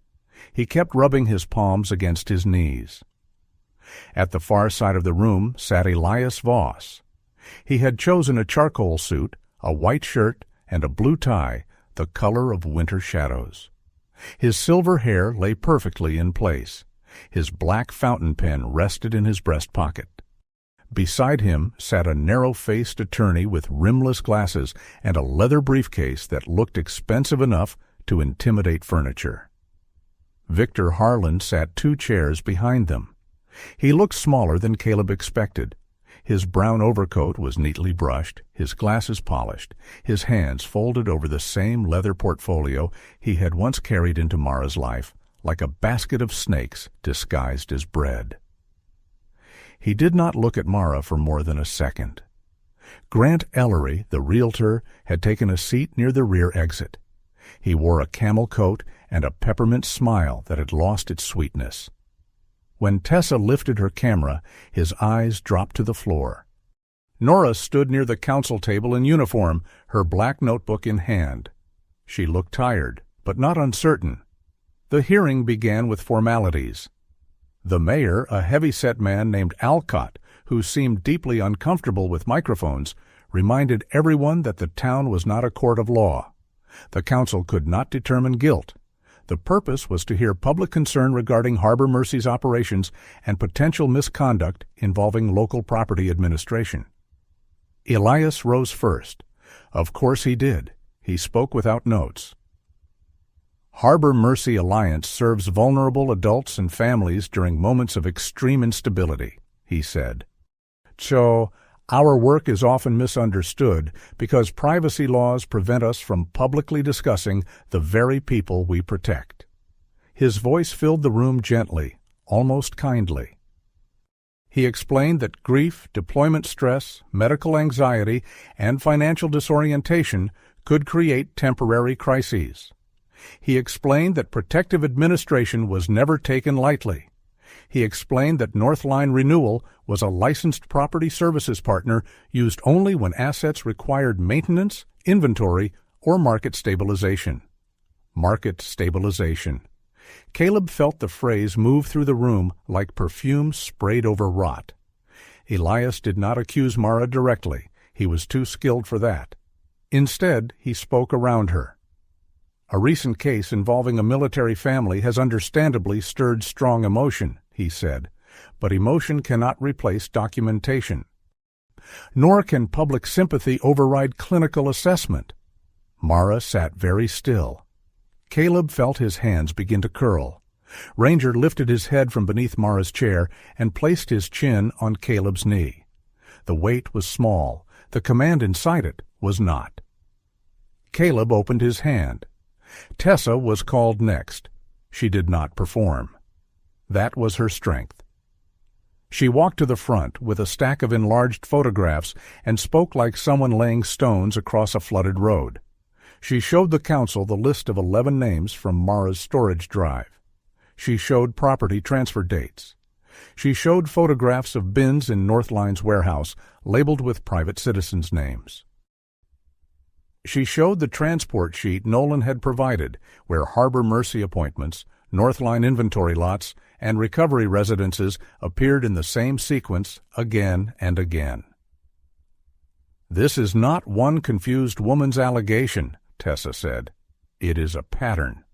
He kept rubbing his palms against his knees. At the far side of the room sat Elias Voss. He had chosen a charcoal suit, a white shirt, and a blue tie, the color of winter shadows. His silver hair lay perfectly in place. His black fountain pen rested in his breast pocket. Beside him sat a narrow-faced attorney with rimless glasses and a leather briefcase that looked expensive enough to intimidate furniture. Victor Harlan sat 2 chairs behind them. He looked smaller than Caleb expected. His brown overcoat was neatly brushed, his glasses polished, his hands folded over the same leather portfolio he had once carried into Mara's life, like a basket of snakes disguised as bread. He did not look at Mara for more than a second. Grant Ellery, the realtor, had taken a seat near the rear exit. He wore a camel coat and a peppermint smile that had lost its sweetness. When Tessa lifted her camera, his eyes dropped to the floor. Nora stood near the council table in uniform, her black notebook in hand. She looked tired, but not uncertain. The hearing began with formalities. The mayor, a heavy-set man named Alcott, who seemed deeply uncomfortable with microphones, reminded everyone that the town was not a court of law. The council could not determine guilt. The purpose was to hear public concern regarding Harbor Mercy's operations and potential misconduct involving local property administration. Elias rose first. Of course he did. He spoke without notes. Harbor Mercy Alliance serves vulnerable adults and families during moments of extreme instability, he said. So, our work is often misunderstood because privacy laws prevent us from publicly discussing the very people we protect. His voice filled the room gently, almost kindly. He explained that grief, deployment stress, medical anxiety, and financial disorientation could create temporary crises. He explained that protective administration was never taken lightly. He explained that Northline Renewal was a licensed property services partner used only when assets required maintenance, inventory, or market stabilization. Market stabilization. Caleb felt the phrase move through the room like perfume sprayed over rot. Elias did not accuse Mara directly. He was too skilled for that. Instead, he spoke around her. A recent case involving a military family has understandably stirred strong emotion, he said, but emotion cannot replace documentation. Nor can public sympathy override clinical assessment. Mara sat very still. Caleb felt his hands begin to curl. Ranger lifted his head from beneath Mara's chair and placed his chin on Caleb's knee. The weight was small. The command inside it was not. Caleb opened his hand. Tessa was called next. She did not perform. That was her strength. She walked to the front with a stack of enlarged photographs and spoke like someone laying stones across a flooded road. She showed the council the list of 11 names from Mara's storage drive. She showed property transfer dates. She showed photographs of bins in Northline's warehouse labeled with private citizens' names. She showed the transport sheet Nolan had provided, where Harbor Mercy appointments, Northline inventory lots, and recovery residences appeared in the same sequence again and again. This is not one confused woman's allegation, Tessa said. It is a pattern.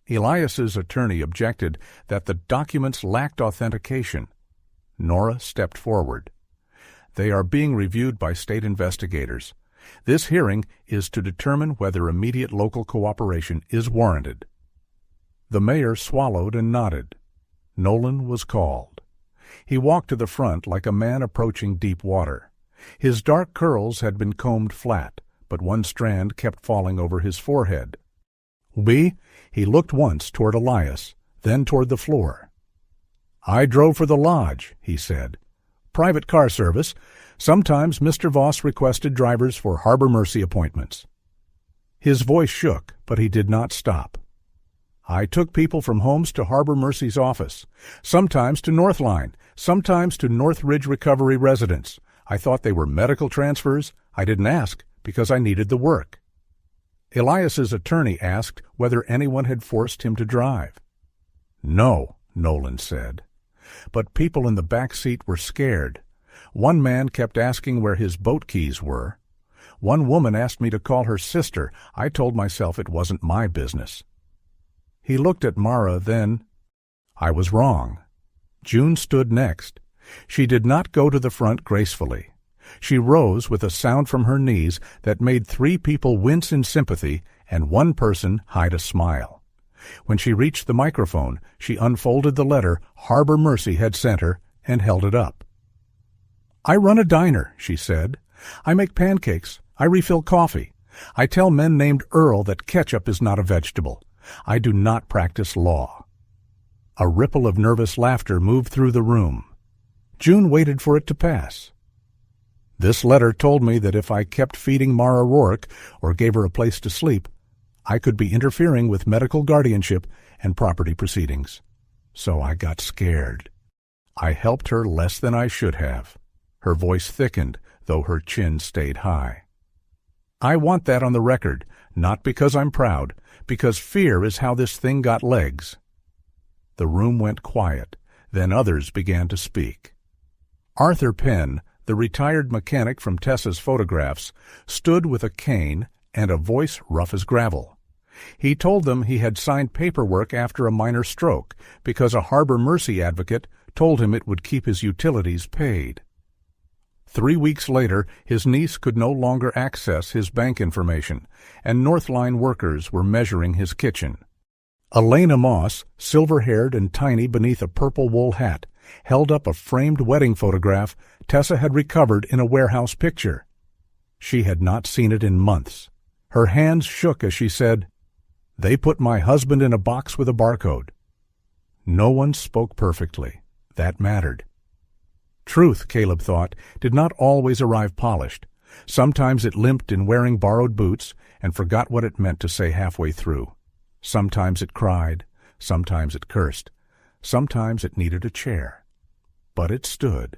Elias's attorney objected that the documents lacked authentication. Nora stepped forward. They are being reviewed by state investigators. This hearing is to determine whether immediate local cooperation is warranted." The mayor swallowed and nodded. Nolan was called. He walked to the front like a man approaching deep water. His dark curls had been combed flat, but one strand kept falling over his forehead. He looked once toward Elias, then toward the floor. "I drove for the lodge," he said. "Private car service. Sometimes Mr. Voss requested drivers for Harbor Mercy appointments." His voice shook, but he did not stop. "I took people from homes to Harbor Mercy's office, sometimes to Northline, sometimes to Northridge Recovery residents. I thought they were medical transfers. I didn't ask because I needed the work." Elias's attorney asked whether anyone had forced him to drive. "No," Nolan said. But people in the back seat were scared. One man kept asking where his boat keys were. One woman asked me to call her sister. I told myself it wasn't my business. He looked at Mara then. I was wrong. June stood next. She did not go to the front gracefully. She rose with a sound from her knees that made 3 people wince in sympathy and 1 person hide a smile. When she reached the microphone, she unfolded the letter Harbor Mercy had sent her and held it up. "I run a diner," she said. "I make pancakes. I refill coffee. I tell men named Earl that ketchup is not a vegetable. I do not practice law." A ripple of nervous laughter moved through the room. June waited for it to pass. "This letter told me that if I kept feeding Mara Rourke or gave her a place to sleep, I could be interfering with medical guardianship and property proceedings. So I got scared. I helped her less than I should have." Her voice thickened, though her chin stayed high. "I want that on the record, not because I'm proud, because fear is how this thing got legs." The room went quiet. Then others began to speak. Arthur Penn, the retired mechanic from Tessa's photographs, stood with a cane and a voice rough as gravel. He told them he had signed paperwork after a minor stroke because a Harbor Mercy advocate told him it would keep his utilities paid. 3 weeks later, his niece could no longer access his bank information, and Northline workers were measuring his kitchen. Elena Moss, silver-haired and tiny beneath a purple wool hat, held up a framed wedding photograph Tessa had recovered in a warehouse picture. She had not seen it in months. Her hands shook as she said, "They put my husband in a box with a barcode." No one spoke perfectly. That mattered. Truth, Caleb thought, did not always arrive polished. Sometimes it limped in wearing borrowed boots and forgot what it meant to say halfway through. Sometimes it cried. Sometimes it cursed. Sometimes it needed a chair. But it stood.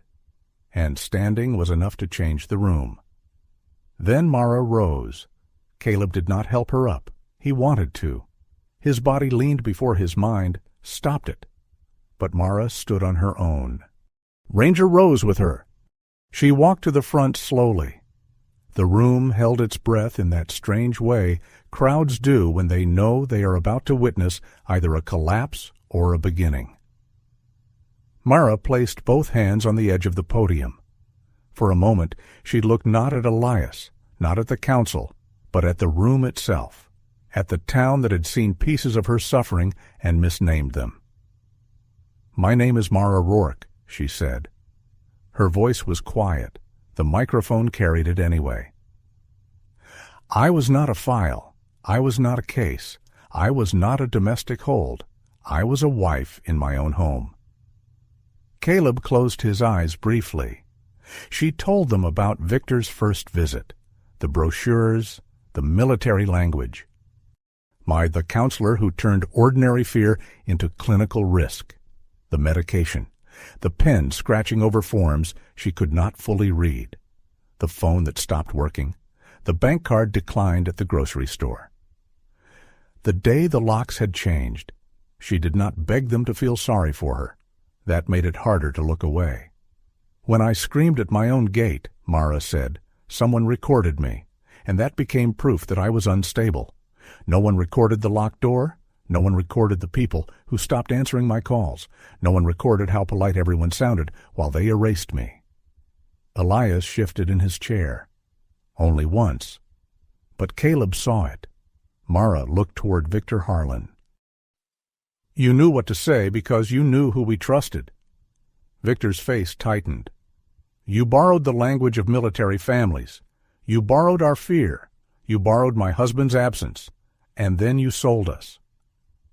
And standing was enough to change the room. Then Mara rose. Caleb did not help her up. He wanted to. His body leaned before his mind, stopped it. But Mara stood on her own. Ranger rose with her. She walked to the front slowly. The room held its breath in that strange way crowds do when they know they are about to witness either a collapse or a beginning. Mara placed both hands on the edge of the podium. For a moment she looked not at Elias, not at the council, but at the room itself, at the town that had seen pieces of her suffering and misnamed them. "My name is Mara Rourke," she said. Her voice was quiet. The microphone carried it anyway. "I was not a file. I was not a case. I was not a domestic hold. I was a wife in my own home." Caleb closed his eyes briefly. She told them about Victor's first visit, the brochures, the military language. The counselor who turned ordinary fear into clinical risk, the medication, the pen scratching over forms she could not fully read, the phone that stopped working, the bank card declined at the grocery store. The day the locks had changed, she did not beg them to feel sorry for her. That made it harder to look away. "When I screamed at my own gate," Mara said, "someone recorded me, and that became proof that I was unstable. No one recorded the locked door. No one recorded the people who stopped answering my calls. No one recorded how polite everyone sounded while they erased me." Elias shifted in his chair. only once. But Caleb saw it. Mara looked toward Victor Harlan. "You knew what to say because you knew who we trusted." Victor's face tightened. "You borrowed the language of military families. You borrowed our fear. You borrowed my husband's absence. And then you sold us."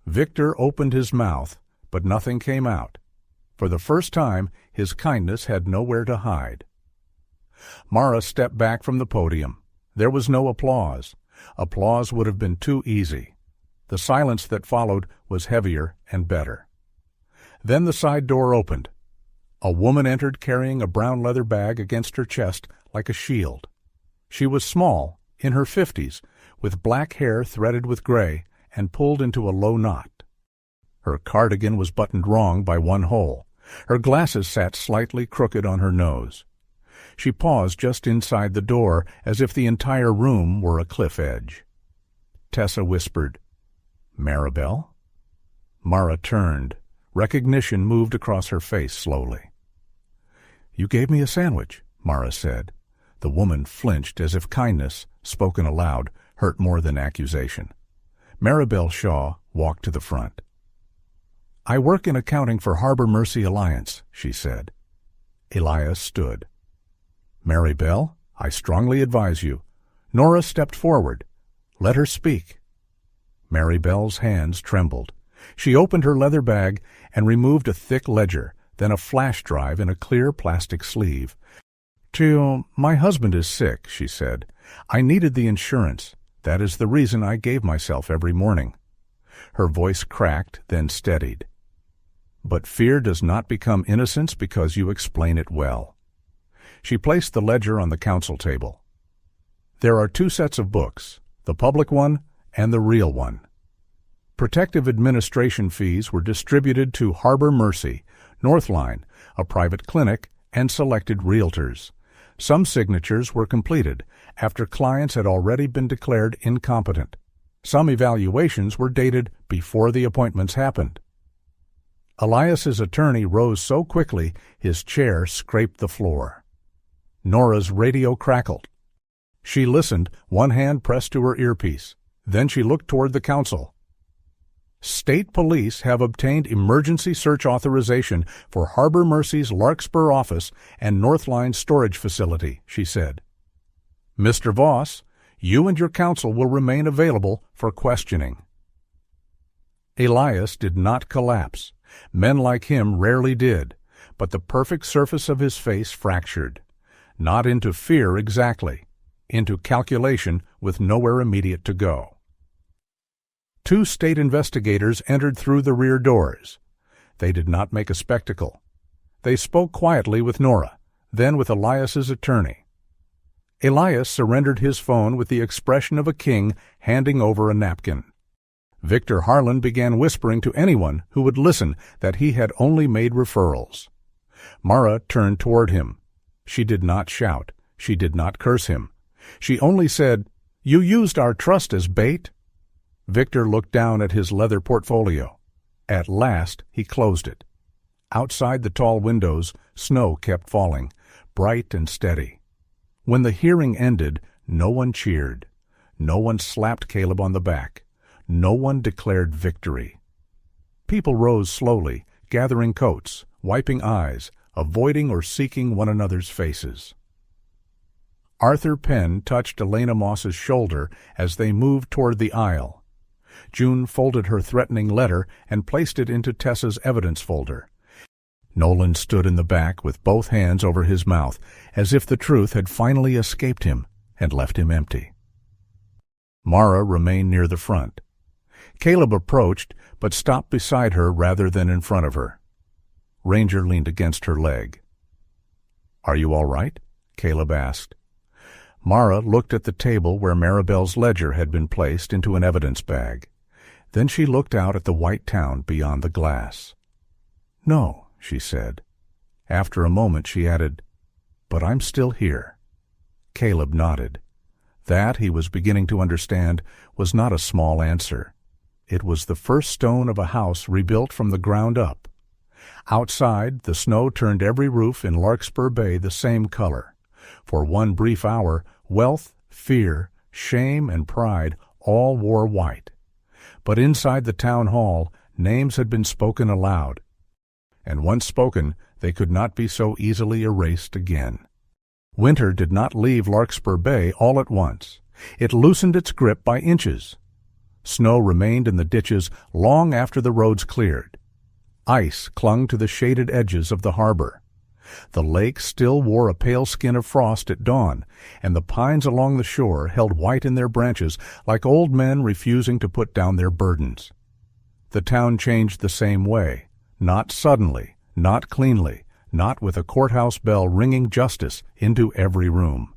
Victor opened his mouth, but nothing came out. For the first time, his kindness had nowhere to hide. Mara stepped back from the podium. There was no applause. Applause would have been too easy. The silence that followed was heavier and better. Then the side door opened. A woman entered carrying a brown leather bag against her chest like a shield. She was small, in her 50s, with black hair threaded with gray and pulled into a low knot. Her cardigan was buttoned wrong by one hole. Her glasses sat slightly crooked on her nose. She paused just inside the door, as if the entire room were a cliff edge. Tessa whispered, "Maribel?" Mara turned. Recognition moved across her face slowly. "You gave me a sandwich," Mara said. The woman flinched as if kindness, spoken aloud, hurt more than accusation. Maribel Shaw walked to the front. "I work in accounting for Harbor Mercy Alliance," she said. Elias stood. "Maribel, I strongly advise you." Nora stepped forward. "Let her speak." Maribel's hands trembled. She opened her leather bag and removed a thick ledger, then a flash drive in a clear plastic sleeve. "My husband is sick," she said. "I needed the insurance. That is the reason I gave myself every morning." Her voice cracked, then steadied. "But fear does not become innocence because you explain it well." She placed the ledger on the council table. "There are 2 sets of books, the public one and the real one." Protective administration fees were distributed to Harbor Mercy, Northline, a private clinic, and selected realtors. Some signatures were completed after clients had already been declared incompetent. Some evaluations were dated before the appointments happened. Elias's attorney rose so quickly his chair scraped the floor. Nora's radio crackled. She listened, one hand pressed to her earpiece. Then she looked toward the council. "State police have obtained emergency search authorization for Harbor Mercy's Larkspur office and Northline storage facility," she said. "Mr. Voss, you and your counsel will remain available for questioning." Elias did not collapse. Men like him rarely did, but the perfect surface of his face fractured. Not into fear exactly, into calculation with nowhere immediate to go. 2 state investigators entered through the rear doors. They did not make a spectacle. They spoke quietly with Nora, then with Elias's attorney. Elias surrendered his phone with the expression of a king handing over a napkin. Victor Harlan began whispering to anyone who would listen that he had only made referrals. Mara turned toward him. She did not shout. She did not curse him. She only said, "You used our trust as bait?" Victor looked down at his leather portfolio. At last he closed it. Outside the tall windows, snow kept falling, bright and steady. When the hearing ended, no one cheered. No one slapped Caleb on the back. No one declared victory. People rose slowly, gathering coats, wiping eyes, avoiding or seeking one another's faces. Arthur Penn touched Elena Moss's shoulder as they moved toward the aisle. June folded her threatening letter and placed it into Tessa's evidence folder. Nolan stood in the back with both hands over his mouth, as if the truth had finally escaped him and left him empty. Mara remained near the front. Caleb approached, but stopped beside her rather than in front of her. Ranger leaned against her leg. "Are you all right?" Caleb asked. Mara looked at the table where Maribel's ledger had been placed into an evidence bag. Then she looked out at the white town beyond the glass. "No," she said. After a moment she added, "But I'm still here." Caleb nodded. That, he was beginning to understand, was not a small answer. It was the first stone of a house rebuilt from the ground up. Outside, the snow turned every roof in Larkspur Bay the same color. For one brief hour, wealth fear, shame, and pride all wore white. But inside the town hall, names had been spoken aloud, and once spoken, they could not be so easily erased again. Winter did not leave Larkspur Bay all at once. It loosened its grip by inches. Snow remained in the ditches long after the roads cleared. Ice clung to the shaded edges of the harbor. The lake still wore a pale skin of frost at dawn, and the pines along the shore held white in their branches like old men refusing to put down their burdens. The town changed the same way, not suddenly, not cleanly, not with a courthouse bell ringing justice into every room.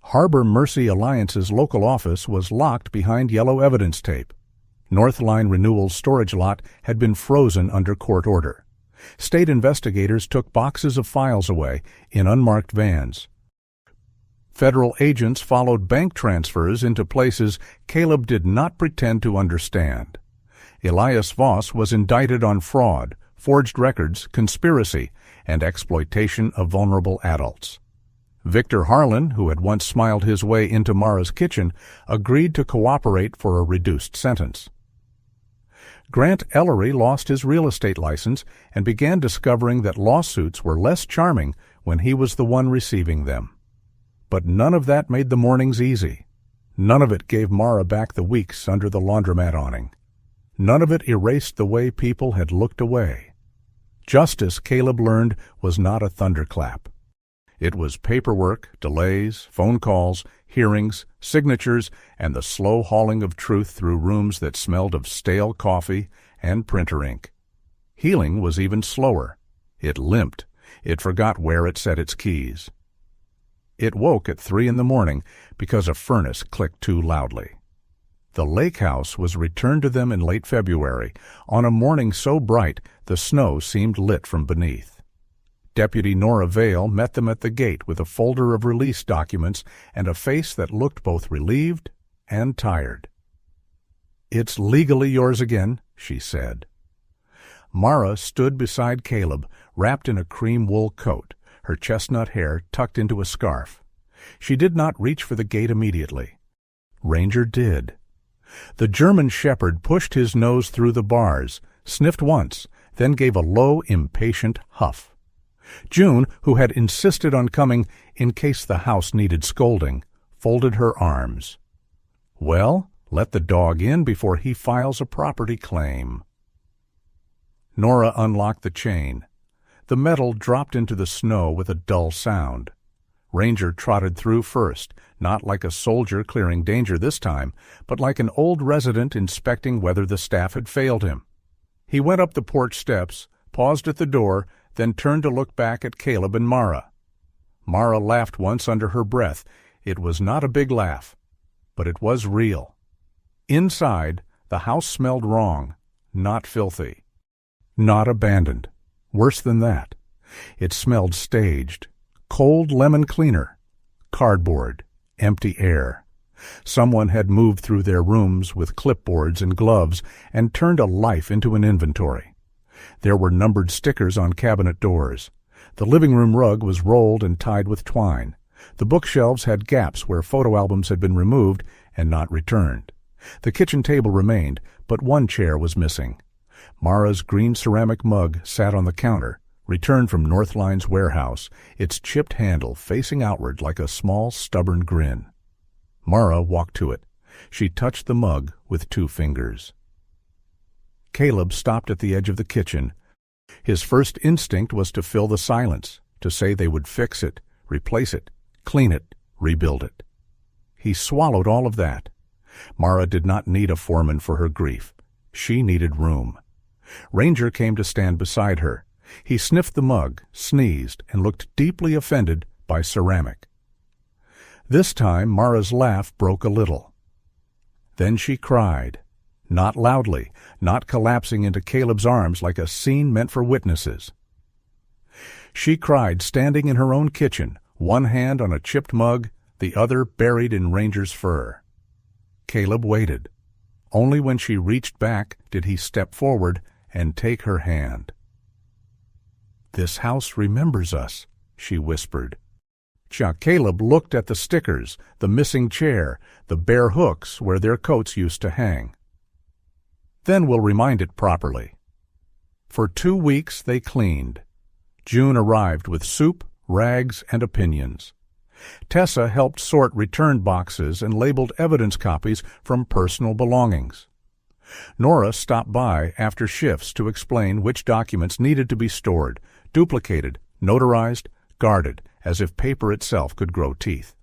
Harbor Mercy Alliance's local office was locked behind yellow evidence tape. Northline Renewal's storage lot had been frozen under court order. State investigators took boxes of files away in unmarked vans. Federal agents followed bank transfers into places Caleb did not pretend to understand. Elias Voss was indicted on fraud, forged records, conspiracy, and exploitation of vulnerable adults. Victor Harlan, who had once smiled his way into Mara's kitchen, agreed to cooperate for a reduced sentence. Grant Ellery lost his real estate license and began discovering that lawsuits were less charming when he was the one receiving them. But none of that made the mornings easy. None of it gave Mara back the weeks under the laundromat awning. None of it erased the way people had looked away. Justice, Caleb learned, was not a thunderclap. It was paperwork, delays, phone calls, hearings, signatures, and the slow hauling of truth through rooms that smelled of stale coffee and printer ink. Healing was even slower. It limped. It forgot where it set its keys. It woke at 3 a.m. because a furnace clicked too loudly. The lake house was returned to them in late February, on a morning so bright the snow seemed lit from beneath. Deputy Nora Vale met them at the gate with a folder of release documents and a face that looked both relieved and tired. "It's legally yours again," she said. Mara stood beside Caleb, wrapped in a cream wool coat, her chestnut hair tucked into a scarf. She did not reach for the gate immediately. Ranger did. The German shepherd pushed his nose through the bars, sniffed once, then gave a low, impatient huff. June, who had insisted on coming in case the house needed scolding, folded her arms. "Well, let the dog in before he files a property claim." Nora unlocked the chain. The metal dropped into the snow with a dull sound. Ranger trotted through first, not like a soldier clearing danger this time, but like an old resident inspecting whether the staff had failed him. He went up the porch steps, paused at the door, then turned to look back at Caleb and Mara. Mara laughed once under her breath. It was not a big laugh, but it was real. Inside, the house smelled wrong, not filthy, not abandoned. Worse than that, it smelled staged, cold lemon cleaner, cardboard, empty air. Someone had moved through their rooms with clipboards and gloves and turned a life into an inventory. There were numbered stickers on cabinet doors. The living room rug was rolled and tied with twine. The bookshelves had gaps where photo albums had been removed and not returned. The kitchen table remained, but one chair was missing. Mara's green ceramic mug sat on the counter, returned from Northline's warehouse, its chipped handle facing outward like a small, stubborn grin. Mara walked to it. She touched the mug with 2 fingers. Caleb stopped at the edge of the kitchen. His first instinct was to fill the silence, to say they would fix it, replace it, clean it, rebuild it. He swallowed all of that. Mara did not need a foreman for her grief. She needed room. Ranger came to stand beside her. He sniffed the mug, sneezed, and looked deeply offended by ceramic. This time Mara's laugh broke a little. Then she cried. Not loudly, not collapsing into Caleb's arms like a scene meant for witnesses. She cried standing in her own kitchen, one hand on a chipped mug, the other buried in Ranger's fur. Caleb waited. Only when she reached back did he step forward and take her hand. "This house remembers us," she whispered. Caleb looked at the stickers, the missing chair, the bare hooks where their coats used to hang. Then we'll remind it properly. For 2 weeks they cleaned. June arrived with soup, rags, and opinions. Tessa helped sort return boxes and labeled evidence copies from personal belongings. Nora stopped by after shifts to explain which documents needed to be stored, duplicated, notarized, guarded, as if paper itself could grow teeth.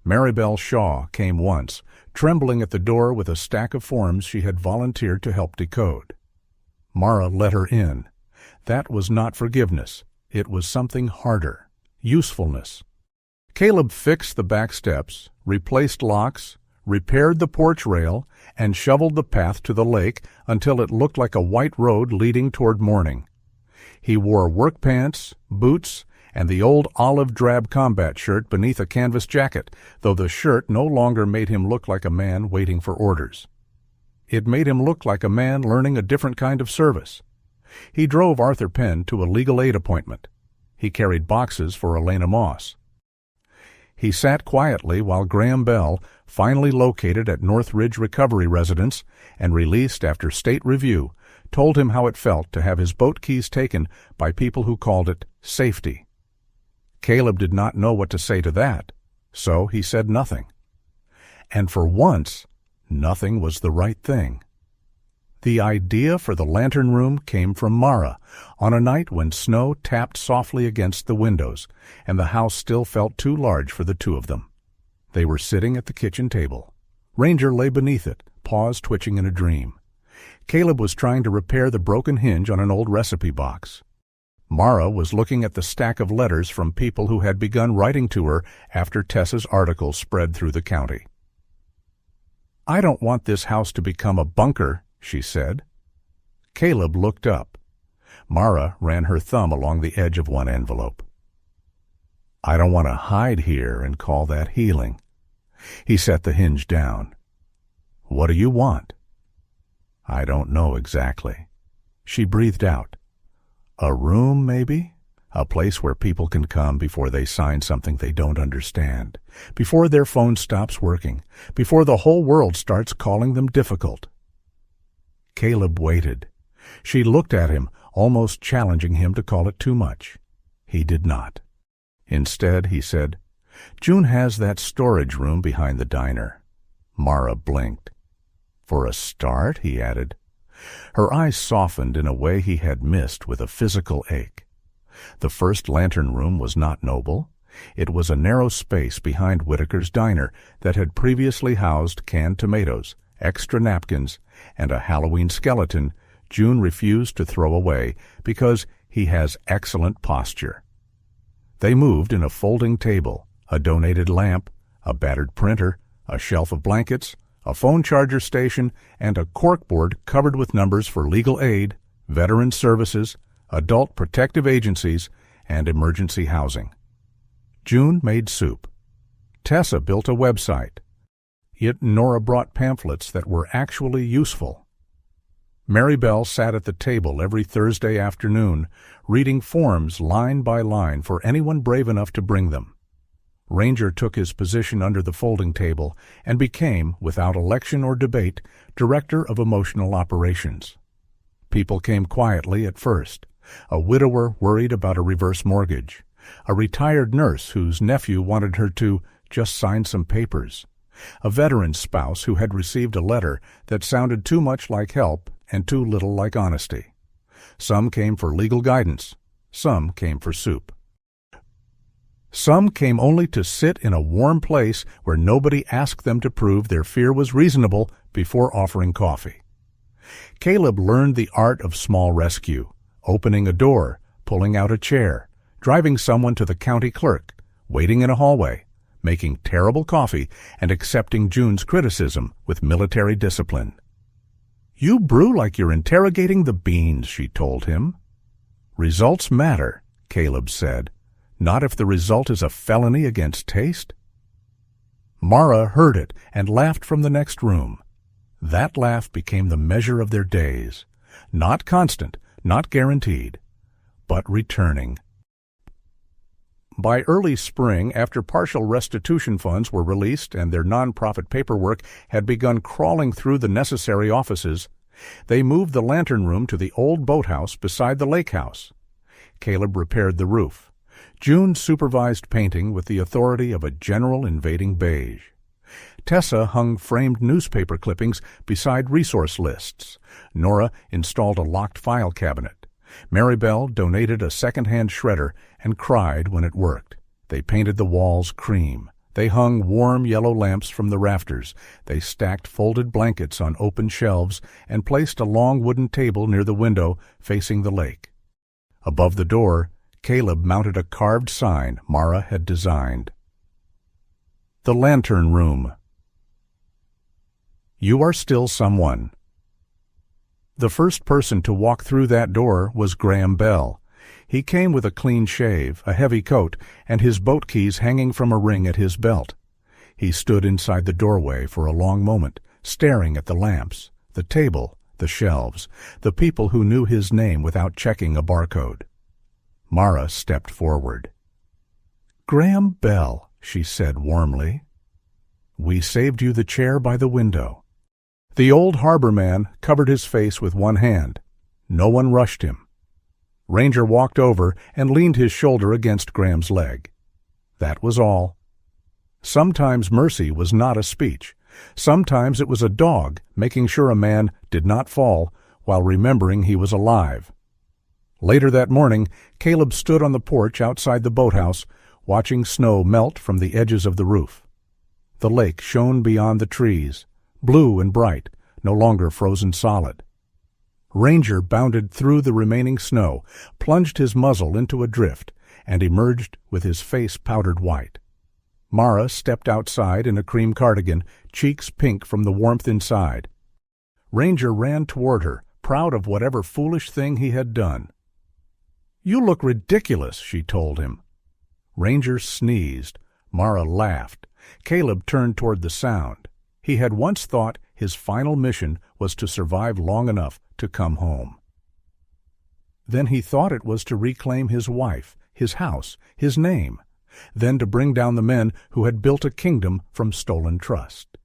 Maribel Shaw came once, trembling at the door with a stack of forms she had volunteered to help decode. Mara let her in. That was not forgiveness. It was something harder, usefulness. Caleb fixed the back steps, replaced locks, repaired the porch rail, and shoveled the path to the lake until it looked like a white road leading toward morning. He wore work pants, boots, and the old olive-drab combat shirt beneath a canvas jacket, though the shirt no longer made him look like a man waiting for orders. It made him look like a man learning a different kind of service. He drove Arthur Penn to a legal aid appointment. He carried boxes for Elena Moss. He sat quietly while Graham Bell, finally located at Northridge Recovery Residence and released after state review, told him how it felt to have his boat keys taken by people who called it safety. Caleb did not know what to say to that, so he said nothing. And for once, nothing was the right thing. The idea for the lantern room came from Mara, on a night when snow tapped softly against the windows, and the house still felt too large for the two of them. They were sitting at the kitchen table. Ranger lay beneath it, paws twitching in a dream. Caleb was trying to repair the broken hinge on an old recipe box. Mara was looking at the stack of letters from people who had begun writing to her after Tessa's article spread through the county. "I don't want this house to become a bunker," she said. Caleb looked up. Mara ran her thumb along the edge of one envelope. "I don't want to hide here and call that healing." He set the hinge down. "What do you want?" "I don't know exactly." She breathed out. "A room, maybe? A place where people can come before they sign something they don't understand, before their phone stops working, before the whole world starts calling them difficult." Caleb waited. She looked at him, almost challenging him to call it too much. He did not. Instead, he said, "June has that storage room behind the diner." Mara blinked. "For a start," he added. Her eyes softened in a way he had missed with a physical ache. The first lantern room was not noble. It was a narrow space behind Whitaker's diner that had previously housed canned tomatoes, extra napkins, and a Halloween skeleton June refused to throw away because he has excellent posture. They moved in a folding table, a donated lamp, a battered printer, a shelf of blankets, a phone charger station, and a corkboard covered with numbers for legal aid, veteran services, adult protective agencies, and emergency housing. June made soup. Tessa built a website. Yet Nora brought pamphlets that were actually useful. Maribel sat at the table every Thursday afternoon, reading forms line by line for anyone brave enough to bring them. Ranger took his position under the folding table and became, without election or debate, Director of Emotional Operations. People came quietly at first. A widower worried about a reverse mortgage. A retired nurse whose nephew wanted her to just sign some papers. A veteran spouse who had received a letter that sounded too much like help and too little like honesty. Some came for legal guidance. Some came for soup. Some came only to sit in a warm place where nobody asked them to prove their fear was reasonable before offering coffee. Caleb learned the art of small rescue, opening a door, pulling out a chair, driving someone to the county clerk, waiting in a hallway, making terrible coffee, and accepting June's criticism with military discipline. "You brew like you're interrogating the beans," she told him. "Results matter," Caleb said. "Not if the result is a felony against taste." Mara heard it and laughed from the next room. That laugh became the measure of their days. Not constant, not guaranteed, but returning. By early spring, after partial restitution funds were released and their nonprofit paperwork had begun crawling through the necessary offices, they moved the lantern room to the old boathouse beside the lake house. Caleb repaired the roof. June supervised painting with the authority of a general invading beige. Tessa hung framed newspaper clippings beside resource lists. Nora installed a locked file cabinet. Maribel donated a second-hand shredder and cried when it worked. They painted the walls cream. They hung warm yellow lamps from the rafters. They stacked folded blankets on open shelves and placed a long wooden table near the window facing the lake. Above the door, Caleb mounted a carved sign Mara had designed. The Lantern Room. You are still someone. The first person to walk through that door was Graham Bell. He came with a clean shave, a heavy coat, and his boat keys hanging from a ring at his belt. He stood inside the doorway for a long moment, staring at the lamps, the table, the shelves, the people who knew his name without checking a barcode. Mara stepped forward. "Graham Bell," she said warmly. "We saved you the chair by the window." The old harbor man covered his face with one hand. No one rushed him. Ranger walked over and leaned his shoulder against Graham's leg. That was all. Sometimes mercy was not a speech. Sometimes it was a dog making sure a man did not fall while remembering he was alive. Later that morning, Caleb stood on the porch outside the boathouse, watching snow melt from the edges of the roof. The lake shone beyond the trees, blue and bright, no longer frozen solid. Ranger bounded through the remaining snow, plunged his muzzle into a drift, and emerged with his face powdered white. Mara stepped outside in a cream cardigan, cheeks pink from the warmth inside. Ranger ran toward her, proud of whatever foolish thing he had done. "You look ridiculous," she told him. Ranger sneezed. Mara laughed. Caleb turned toward the sound. He had once thought his final mission was to survive long enough to come home. Then he thought it was to reclaim his wife, his house, his name, then to bring down the men who had built a kingdom from stolen trust.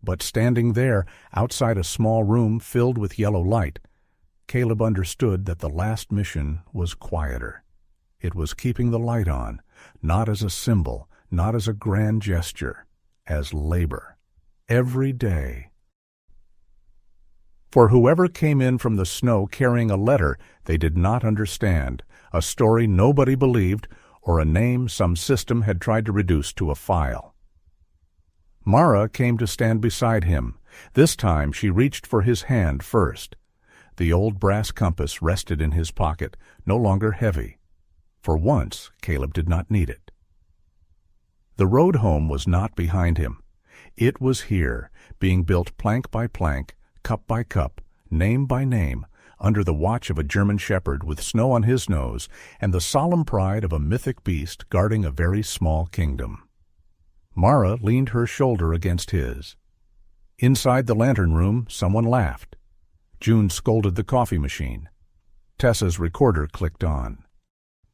But standing there, outside a small room filled with yellow light, Caleb understood that the last mission was quieter. It was keeping the light on, not as a symbol, not as a grand gesture, as labor. Every day. For whoever came in from the snow carrying a letter they did not understand, a story nobody believed, or a name some system had tried to reduce to a file. Mara came to stand beside him. This time she reached for his hand first. The old brass compass rested in his pocket, no longer heavy. For once, Caleb did not need it. The road home was not behind him. It was here, being built plank by plank, cup by cup, name by name, under the watch of a German shepherd with snow on his nose and the solemn pride of a mythic beast guarding a very small kingdom. Mara leaned her shoulder against his. Inside the lantern room, someone laughed. June scolded the coffee machine. Tessa's recorder clicked on.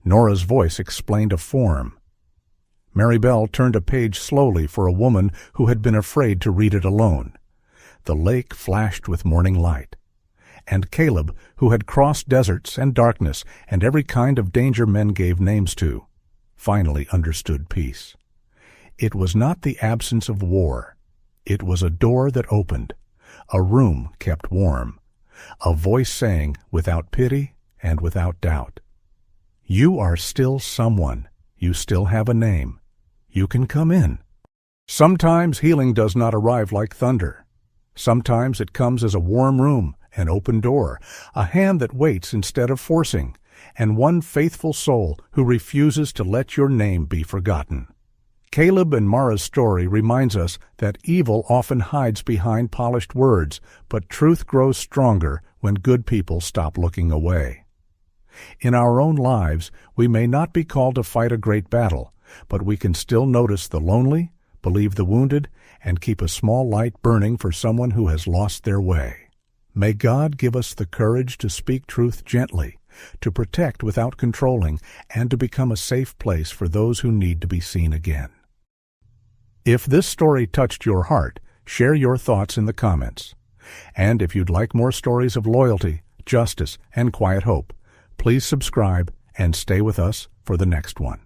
Nora's voice explained a form. Maribel turned a page slowly for a woman who had been afraid to read it alone. The lake flashed with morning light. And Caleb, who had crossed deserts and darkness and every kind of danger men gave names to, finally understood peace. It was not the absence of war. It was a door that opened, a room kept warm, a voice saying, without pity and without doubt, "You are still someone. You still have a name. You can come in." Sometimes healing does not arrive like thunder. Sometimes it comes as a warm room, an open door, a hand that waits instead of forcing, and one faithful soul who refuses to let your name be forgotten. Caleb and Mara's story reminds us that evil often hides behind polished words, but truth grows stronger when good people stop looking away. In our own lives, we may not be called to fight a great battle, but we can still notice the lonely, believe the wounded, and keep a small light burning for someone who has lost their way. May God give us the courage to speak truth gently, to protect without controlling, and to become a safe place for those who need to be seen again. If this story touched your heart, share your thoughts in the comments. And if you'd like more stories of loyalty, justice, and quiet hope, please subscribe and stay with us for the next one.